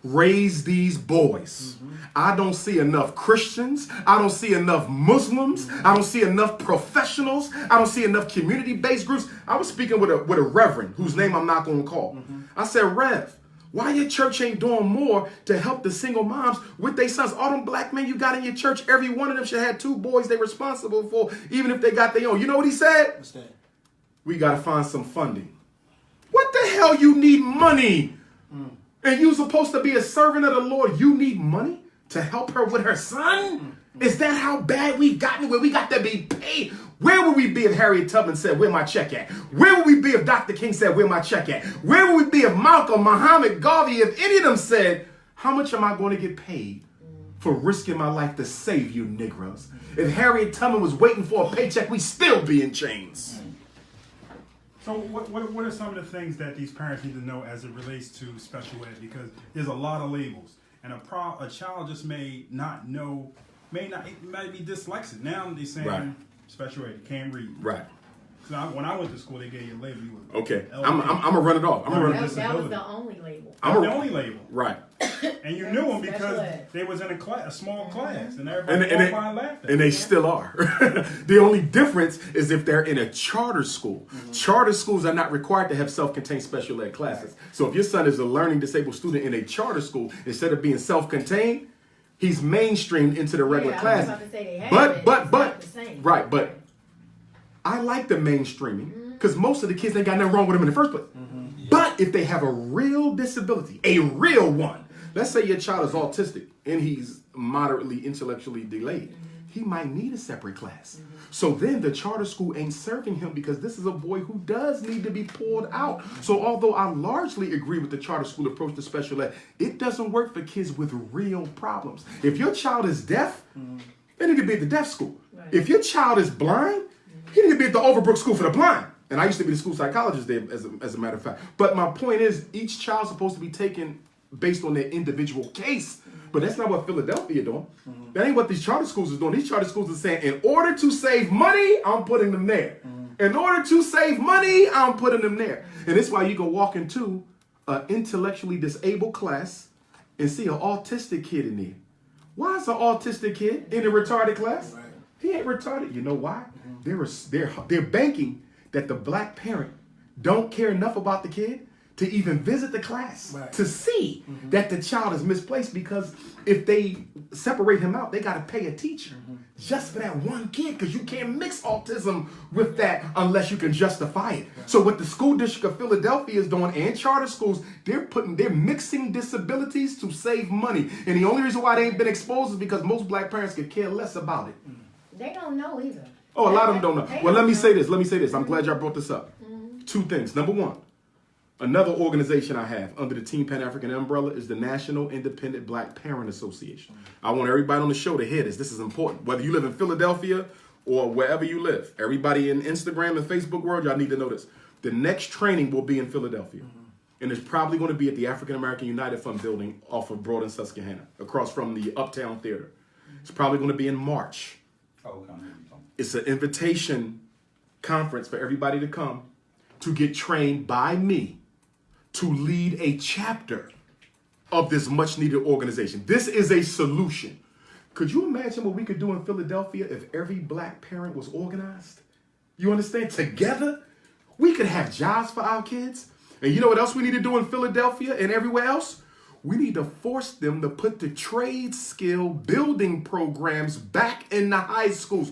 raise these boys? I don't see enough Christians. I don't see enough Muslims. I don't see enough professionals. I don't see enough community-based groups. I was speaking with a reverend whose name I'm not going to call. I said, Rev, why your church ain't doing more to help the single moms with their sons? All them black men you got in your church, every one of them should have 2 boys they responsible for, even if they got their own. You know what he said? What's that? We got to find some funding. What the hell you need money? And you supposed to be a servant of the Lord. You need money to help her with her son? Is that how bad we've gotten where we got to be paid? Where would we be if Harriet Tubman said, where my check at? Where would we be if Dr. King said, where my check at? Where would we be if Malcolm, Muhammad, Garvey, if any of them said, how much am I going to get paid for risking my life to save you Negroes? If Harriet Tubman was waiting for a paycheck, we'd still be in chains. So what are some of the things that these parents need to know as it relates to special ed? Because there's a lot of labels. And a child just may not know, it might be dyslexic. Now they're saying special ed, can't read. Right. So when I went to school, they gave you a label. You were Okay. I'm going to run it off. That was the only label. That was the only label. Right. And you knew them because they was in a small class. And everybody laughed at them. And they still are. The only difference is if they're in a charter school. Charter schools are not required to have self-contained special ed classes. So if your son is a learning disabled student in a charter school, instead of being self-contained, he's mainstreamed into the regular class. But I like the mainstreaming because most of the kids ain't got nothing wrong with them in the first place. But if they have a real disability, a real one, let's say your child is autistic and he's moderately intellectually delayed, he might need a separate class. So then the charter school ain't serving him because this is a boy who does need to be pulled out. So although I largely agree with the charter school approach to special ed, it doesn't work for kids with real problems. If your child is deaf, they need to be at the deaf school. Right. If your child is blind, he need to be at the Overbrook School for the Blind. And I used to be the school psychologist there, as a matter of fact. But my point is, each child's supposed to be taken based on their individual case. But that's not what Philadelphia doing. That ain't what these charter schools is doing. These charter schools are saying, in order to save money, I'm putting them there. In order to save money, I'm putting them there. And that's why you can walk into an intellectually disabled class and see an autistic kid in there. Why is an autistic kid in a retarded class? Right. He ain't retarded. You know why? They're banking that the black parent don't care enough about the kid to even visit the class Right. to see that the child is misplaced, because if they separate him out, they got to pay a teacher just for that one kid, because you can't mix autism with that unless you can justify it. So what the school district of Philadelphia is doing, and charter schools, they're mixing disabilities to save money. And the only reason why they ain't been exposed is because most black parents could care less about it. They don't know either. Oh, a lot of them don't know. They Well, let don't me know. say this. I'm glad y'all brought this up. Two things. Number one, another organization I have under the Team Pan-African umbrella is the National Independent Black Parent Association. I want everybody on the show to hear this. This is important. Whether you live in Philadelphia or wherever you live, everybody in Instagram and Facebook world, y'all need to know this. The next training will be in Philadelphia. And it's probably going to be at the African American United Fund building off of Broad and Susquehanna, across from the Uptown Theater. It's probably going to be in March. Oh, okay. It's an invitation conference for everybody to come to get trained by me to lead a chapter of this much needed organization. This is a solution. Could you imagine what we could do in Philadelphia if every black parent was organized? You understand? Together, we could have jobs for our kids. And you know what else we need to do in Philadelphia and everywhere else? We need to force them to put the trade skill building programs back in the high schools.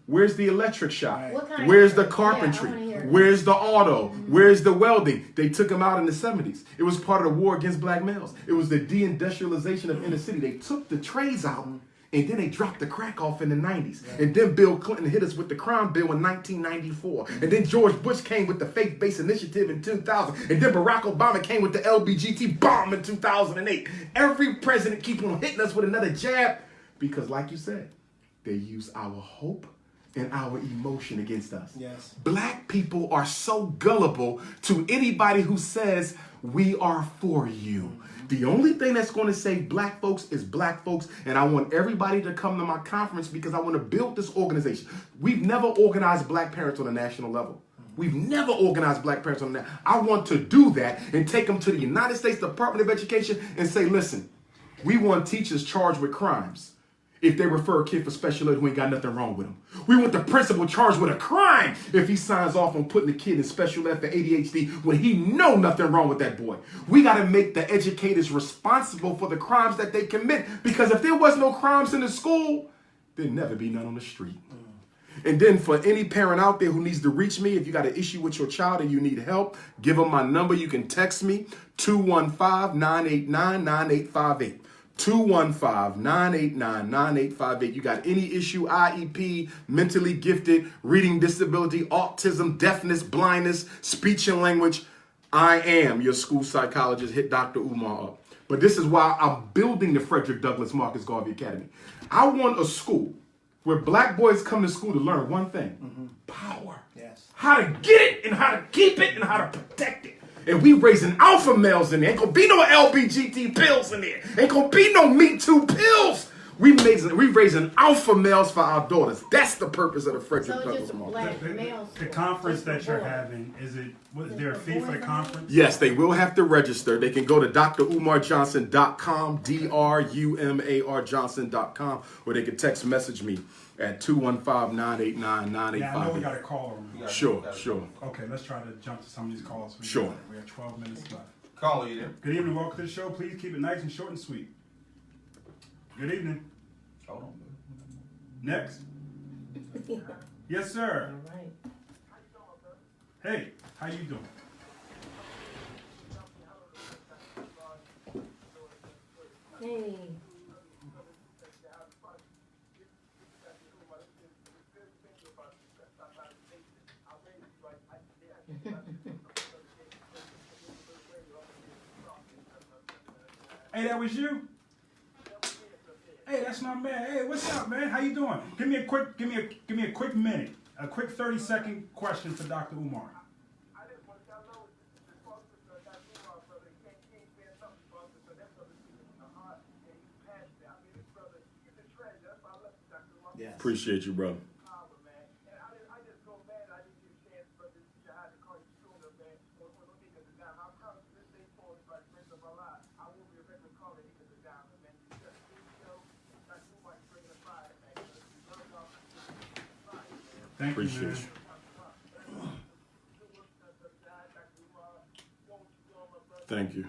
Where's the electric shop? What kind Where's of the trade? carpentry? Yeah, I wanna hear. Where's the auto? Where's the welding? They took them out in the 70s. It was part of the war against black males. It was the deindustrialization of inner city. They took the trades out, and then they dropped the crack off in the 90s. And then Bill Clinton hit us with the crime bill in 1994. And then George Bush came with the faith-based initiative in 2000. And then Barack Obama came with the LBGT bomb in 2008. Every president keep on hitting us with another jab because, like you said, they use our hope and our emotion against us. Yes. Black people are so gullible to anybody who says we are for you. The only thing that's going to save black folks is black folks, and I want everybody to come to my conference because I want to build this organization. We've never organized black parents on a national level. We've never organized black parents on that. I want to do that and take them to the United States Department of Education and say, listen, we want teachers charged with crimes if they refer a kid for special ed who ain't got nothing wrong with him. We want the principal charged with a crime if he signs off on putting the kid in special ed for ADHD when he know nothing wrong with that boy. We got to make the educators responsible for the crimes that they commit, because if there was no crimes in the school, there'd never be none on the street. And then for any parent out there who needs to reach me, if you got an issue with your child and you need help, give them my number. You can text me, 215-989-9858. 215-989-9858. You got any issue, IEP, mentally gifted, reading disability, autism, deafness, blindness, speech and language, I am your school psychologist. Hit Dr. Umar up. But this is why I'm building the Frederick Douglass Marcus Garvey Academy. I want a school where black boys come to school to learn one thing, power. Yes. How to get it and how to keep it and how to protect it. And we raising alpha males in there. Ain't gonna be no LBGT pills in there. Ain't gonna be no Me Too pills. We raising alpha males for our daughters. That's the purpose of the Frederick So Douglass just Marcus. black males. The conference just for that you're boys. having, is there a fee for the conference? Yes, they will have to register. They can go to drumarjohnson.com, drumarjohnson.com, or they can text message me at 215-989-9858. Now, I know we got a caller. Sure. Okay, let's try to jump to some of these calls. Sure. We have 12 minutes left. Caller, you there? Good evening, welcome to the show. Please keep it nice and short and sweet. Good evening. Hold on. Next. Yes, sir. All right. Hey, how you doing? Hey. Hey, that was you? Hey, that's my man. Hey, what's up, man? How you doing? Give me a quick minute. A quick 30-second question for Dr. Umar. Yes. Appreciate you, brother. Thank you, Appreciate man. you. Thank you.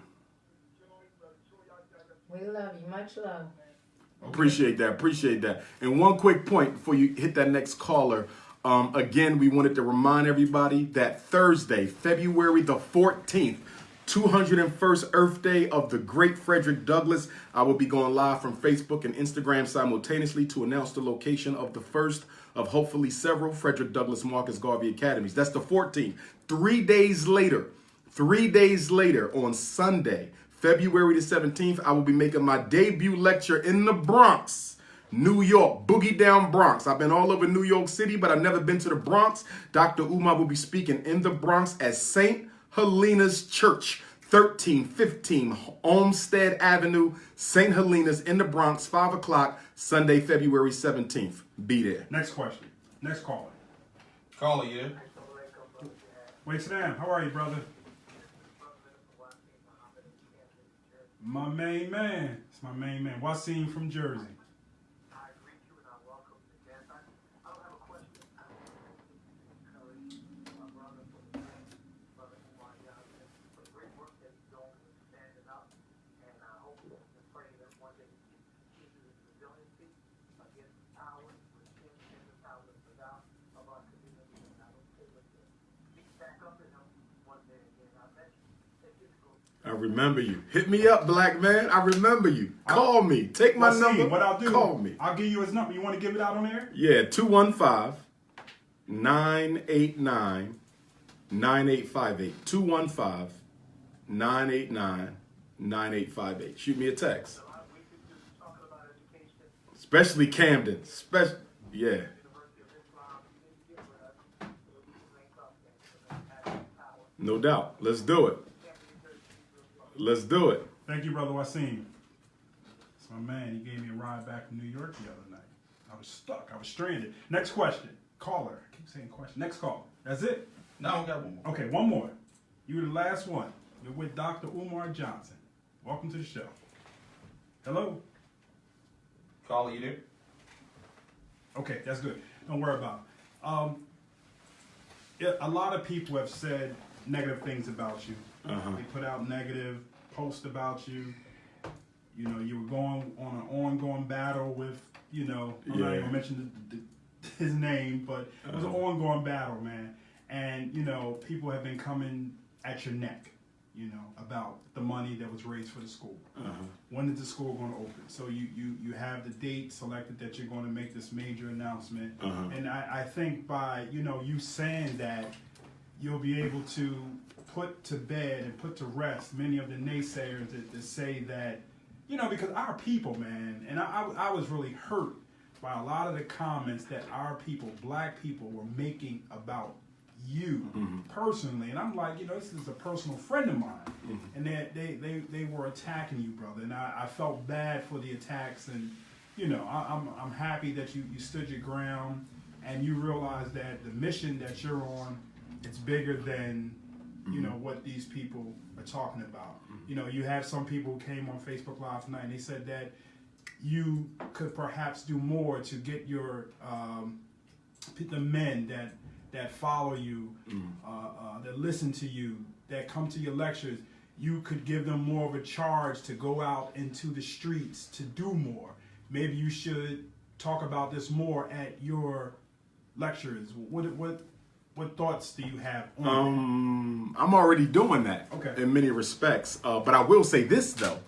We love you. Much love. Appreciate that. Appreciate that. And one quick point before you hit that next caller. Again, we wanted to remind everybody that Thursday, February the 14th, 201st Earth Day of the great Frederick Douglass. I will be going live from Facebook and Instagram simultaneously to announce the location of the first of hopefully several Frederick Douglass Marcus Garvey Academies. That's the 14th. 3 days later, on Sunday, February the 17th, I will be making my debut lecture in the Bronx, New York, Boogie Down Bronx. I've been all over New York City, but I've never been to the Bronx. Dr. Umar will be speaking in the Bronx at St. Helena's Church, 1315 Olmsted Avenue, St. Helena's in the Bronx, 5 o'clock, Sunday, February 17th. Be there. Next question. Next caller. Caller, you there? Wait, Sam. How are you, brother? My main man. It's my main man. Wasim from Jersey. I greet you and I welcome you again. I don't have a question. My brother, Umar, for the great work that he's doing and standing up. And I hope and pray that one day he keeps his resiliency against the powers within and the powers without of our community. And I don't say that speak back up to him one day again. I bet you that this goes. I remember you. Hit me up, black man. I remember you. Call me. Take my number. What I'll do, call me. I'll give you his number. You want to give it out on air? Yeah, 215-989-9858. 215-989-9858. Shoot me a text. Especially Camden. Yeah. No doubt. Let's do it. Let's do it. Thank you, Brother Wasim. It's my man. He gave me a ride back from New York the other night. I was stuck. I was stranded. Next question. Caller. I keep saying question. Next caller. That's it? No, we got one more. Okay, one more. You were the last one. You're with Dr. Umar Johnson. Welcome to the show. Hello? Caller, you there? Okay, that's good. Don't worry about it. A lot of people have said negative things about you. They put out negative posts about you. You know, you were going on an ongoing battle with, I'm not even going to mention his name, but it was an ongoing battle, man. And, people have been coming at your neck, about the money that was raised for the school. When is the school going to open? So you have the date selected that you're going to make this major announcement. And I think by, you saying that, you'll be able to put to bed and put to rest many of the naysayers that say that, because our people, man, and I was really hurt by a lot of the comments that our people, black people, were making about you personally. And I'm like, this is a personal friend of mine. And they were attacking you, brother. And I felt bad for the attacks. And, I'm happy that you stood your ground and you realize that the mission that you're on, it's bigger than, what these people are talking about. You had some people who came on Facebook Live tonight and they said that you could perhaps do more to get your, the men that follow you, that listen to you, that come to your lectures, you could give them more of a charge to go out into the streets to do more. Maybe you should talk about this more at your lectures. What thoughts do you have on I'm already doing that in many respects. But I will say this, though.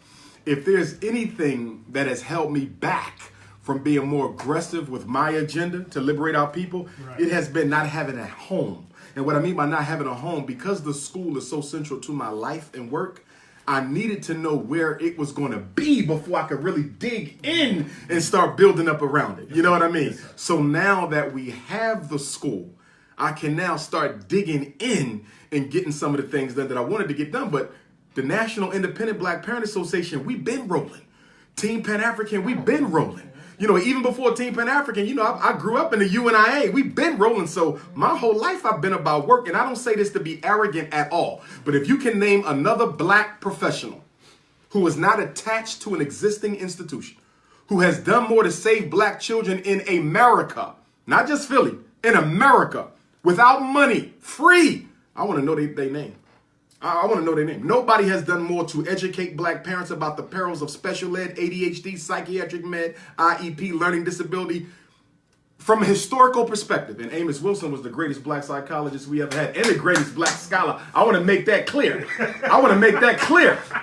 If there's anything that has held me back from being more aggressive with my agenda to liberate our people, it has been not having a home. And what I mean by not having a home, because the school is so central to my life and work, I needed to know where it was going to be before I could really dig in and start building up around it. You know what I mean? So now that we have the school, I can now start digging in and getting some of the things done that I wanted to get done. But the National Independent Black Parent Association, we've been rolling. Team Pan-African, we've been rolling. Even before Team Pan-African, I grew up in the UNIA. We've been rolling. So my whole life I've been about work. And I don't say this to be arrogant at all. But if you can name another black professional who is not attached to an existing institution, who has done more to save black children in America, not just Philly, in America, without money, free, I want to know their name. I want to know their name. Nobody has done more to educate black parents about the perils of special ed, ADHD, psychiatric med, IEP, learning disability, from a historical perspective. And Amos Wilson was the greatest black psychologist we ever had and the greatest black scholar. I want to make that clear.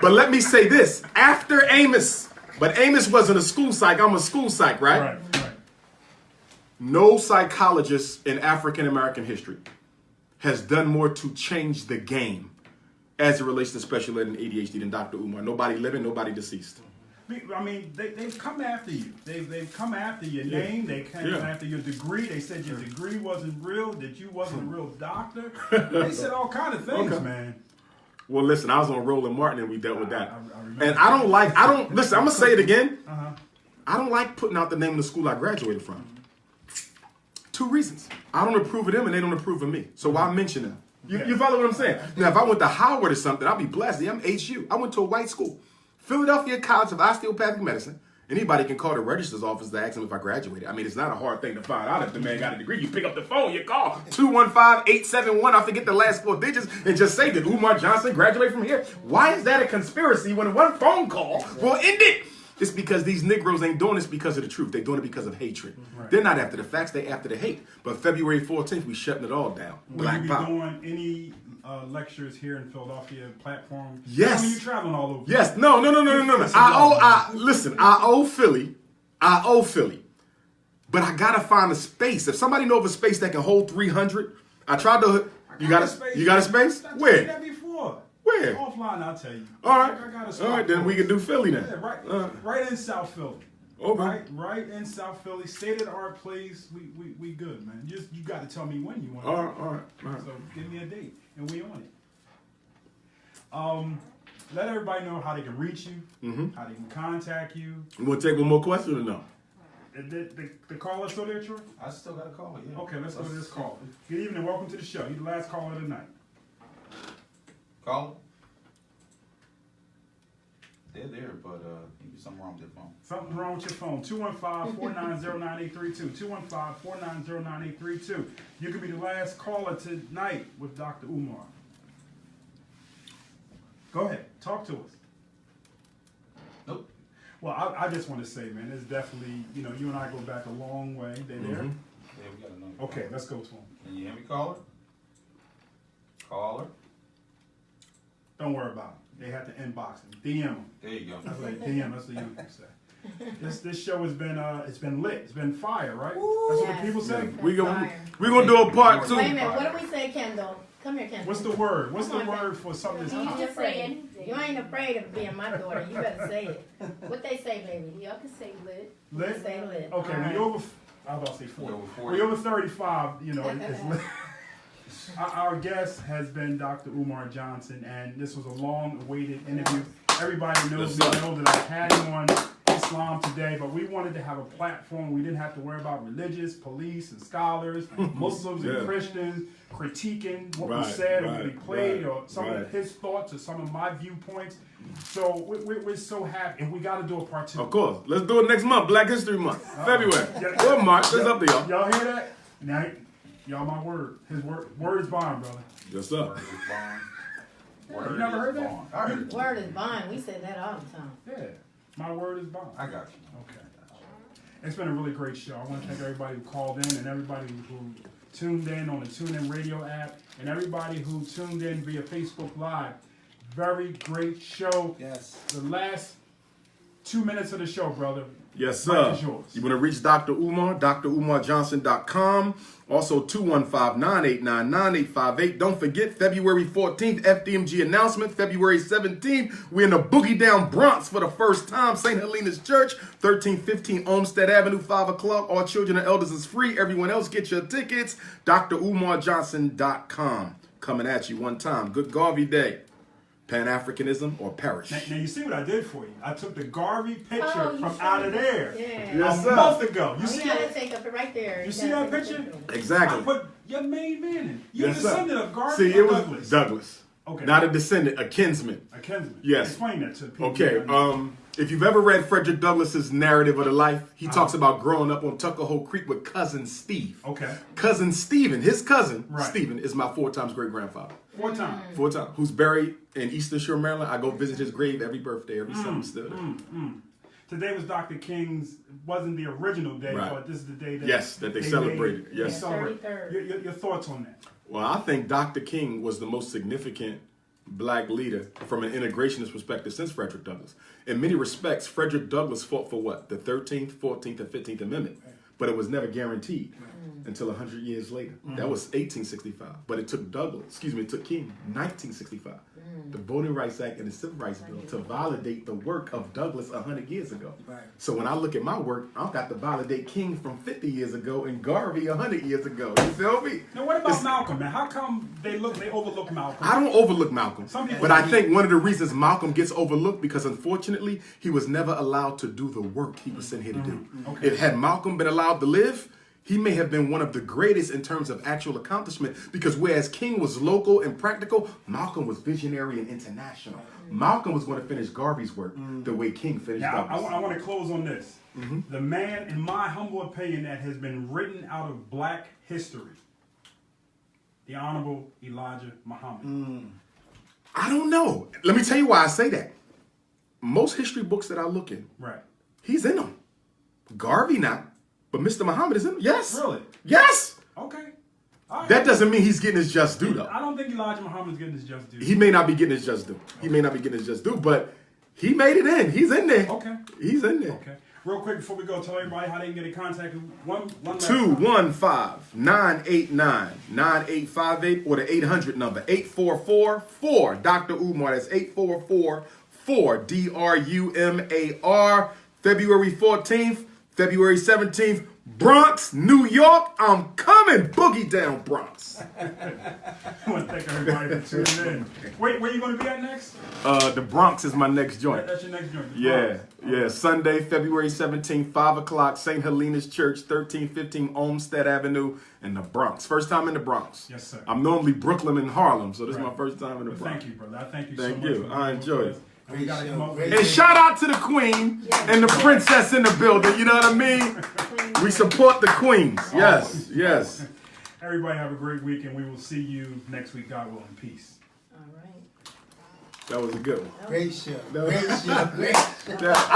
But let me say this. After Amos, but Amos wasn't a school psych. I'm a school psych, right? Right. No psychologist in African American history has done more to change the game as it relates to special ed and ADHD than Dr. Umar. Nobody living, nobody deceased. I mean, they've come after you. They've come after your name. They came after your degree. They said your degree wasn't real, that you wasn't a real doctor. They said all kind of things, man. Well, listen, I was on Roland Martin and we dealt with that. I And listen, I'm going to say it again. I don't like putting out the name of the school I graduated from. 2 reasons. I don't approve of them and they don't approve of me. So why mention them? You follow what I'm saying? Now, if I went to Howard or something, I'd be blessed. I'm HU. I went to a white school. Philadelphia College of Osteopathic Medicine. Anybody can call the registrar's office to ask them if I graduated. I mean, it's not a hard thing to find out if the man got a degree. You pick up the phone, you call 215-871, I forget the last 4 digits, and just say, did Umar Johnson graduate from here? Why is that a conspiracy when one phone call will end it? It's because these Negroes ain't doing this because of the truth. They're doing it because of hatred. Right. They're not after the facts, they're after the hate. But February 14th, we shutting it all down. Will you be doing any lectures here in Philadelphia platform? Yes. I mean, you're traveling all over. Yes. No. Listen, I owe Philly. But I gotta find a space. If somebody knows of a space that can hold 300, I tried to. You got a space? Where? That before. Where? Offline, I'll tell you. All right. I got a all right, then we can do Philly then. Yeah, right in South Philly. Okay. Right in South Philly, state of the art place. We good, man. You got to tell me when you want. All right. So give me a date, and we on it. Let everybody know how they can reach you, how they can contact you. You want to take one more question or no? The caller still there, Troy? I still got a call, yeah. Okay, let's go to this call. Good evening, welcome to the show. You're the last caller of the night. Call. They're there, but maybe something wrong with their phone. Something wrong with your phone. 215-490-9832. 215-490-9832. You could be the last caller tonight with Dr. Umar. Go ahead. Talk to us. Nope. Well, I just want to say, man, it's definitely, you and I go back a long way. They there? Yeah, we got a number. Okay, let's go to them. Can you hear me, caller? Caller? Don't worry about it. They have to inbox them. DM them. There you go. That's like DM. That's what you say. This show has been it's been lit. It's been fire, right? Ooh, That's what the people say. We gonna do a part 2. Wait a minute. What do we say, Kendall? Come here, Kendall. What's the word? What's the word for something that's You hot? ain't afraid. You ain't afraid of being my daughter. You better say it. What they say, baby? Y'all can say lit. Lit? Say lit. Okay, All when right. you're over, I was about to say 40. You're over 40. When you're over 35, it's lit. Our guest has been Dr. Umar Johnson, and this was a long-awaited interview. Everybody knows that I had him on Islam Today, but we wanted to have a platform. We didn't have to worry about religious, police, and scholars, Muslims and Christians critiquing what was said or what we played or some of his thoughts or some of my viewpoints. So we're so happy, and we got to do a part 2. Of course. Let's do it next month, Black History Month, February. Well, March, that's up to y'all. Y'all hear that? Now, y'all, my word. His word is bond, brother. Yes, sir. Word is bond. You never heard that? Bond. I heard it. Word is bond. We say that all the time. Yeah, my word is bond. I got you. Okay. It's been a really great show. I want to thank everybody who called in and everybody who tuned in on the TuneIn Radio app and everybody who tuned in via Facebook Live. Very great show. Yes. The last 2 minutes of the show, brother. Yes, Mic sir. is yours. You want to reach Dr. Umar, drumarjohnson.com. Also, 215-989-9858. Don't forget, February 14th, FDMG announcement. February 17th, we're in the Boogie Down Bronx for the first time. St. Helena's Church, 1315 Olmsted Avenue, 5 o'clock. All children and elders is free. Everyone else, get your tickets. drumarjohnson.com. Coming at you one time. Good Garvey Day. Pan-Africanism or perish. Now you see what I did for you. I took the Garvey picture Oh, from out of there Yeah. Yes, a sir. month ago. You see You gotta that? take up it right there. You see that picture? Exactly. I put your main man in. You're Yes, a sir. descendant of Garvey See, or it was Douglas? Douglas. Okay. Not a descendant, a kinsman. A kinsman. Yes. Explain that to the people. Okay, If you've ever read Frederick Douglass's narrative of the life, he talks about growing up on Tuckahoe Creek with cousin Steve. Okay. Cousin Stephen, his cousin, Right. Stephen, is my 4 times great-grandfather. 4 times. 4 times. Who's buried in Eastern Shore, Maryland. I go visit his grave every birthday, every summer still there. Today was Dr. King's, wasn't the original day, Right. but this is the day that Yes, that they celebrated. made- Yes. they celebrate. 33rd. Your thoughts on that? Well, I think Dr. King was the most significant black leader from an integrationist perspective since Frederick Douglass. In many respects, Frederick Douglass fought for what? The 13th, 14th, and 15th Amendment. But it was never guaranteed until 100 years later. That was 1865. But it took it took King 1965. The Voting Rights Act and the Civil Rights Bill to validate the work of Douglass 100 years ago. Right. So when I look at my work, I've got to validate King from 50 years ago and Garvey 100 years ago. You feel me? Now, what about Malcolm, man? How come they overlook Malcolm? I don't overlook Malcolm, Some people but I do. think one of the reasons Malcolm gets overlooked because unfortunately he was never allowed to do the work he was sent here to do. Okay. If had Malcolm been allowed to live, he may have been one of the greatest in terms of actual accomplishment because whereas King was local and practical, Malcolm was visionary and international. Malcolm was going to finish Garvey's work the way King finished Now, Douglas. I want to close on this. The man, in my humble opinion, that has been written out of black history, the Honorable Elijah Muhammad. I don't know. Let me tell you why I say that. Most history books that I look in, Right. he's in them. Garvey not, but Mr. Muhammad is in them. Yes. Really? Yes. Okay. All right. That doesn't mean he's getting his just due, though. I don't think Elijah Muhammad's getting his just due. He may not be getting his just due. He may not be getting his just due, but he made it in. He's in there. Okay. He's in there. Okay. Real quick before we go, tell everybody how they can get in contact. One last time. 215-989-9858 or the 800 number 844-4 Dr. Umar. That's 844-4 DRUMAR. February 14th, February 17th, Bronx, New York. I'm coming. Boogie down, Bronx. I want to thank everybody for tuning in. Wait, where you going to be at next? The Bronx is my next joint. That's your next joint. the Yeah, Bronx. yeah. Sunday, February 17th, 5 o'clock, St. Helena's Church, 1315 Olmsted Avenue in the Bronx. First time in the Bronx. Yes, sir. I'm normally Brooklyn and Harlem, so this is Right. my first time in the Well, Bronx. thank you, brother. I thank you Thank so much. you. for I being enjoyed with it. us. And we got to come up with And shout out to the Queen and the Princess in the building, you know what I mean? We support the Queens. Yes, yes. Everybody have a great week, and we will see you next week, God willing. Peace. All right. That was a good one. Great show. That was- Great show. Great show. Yeah,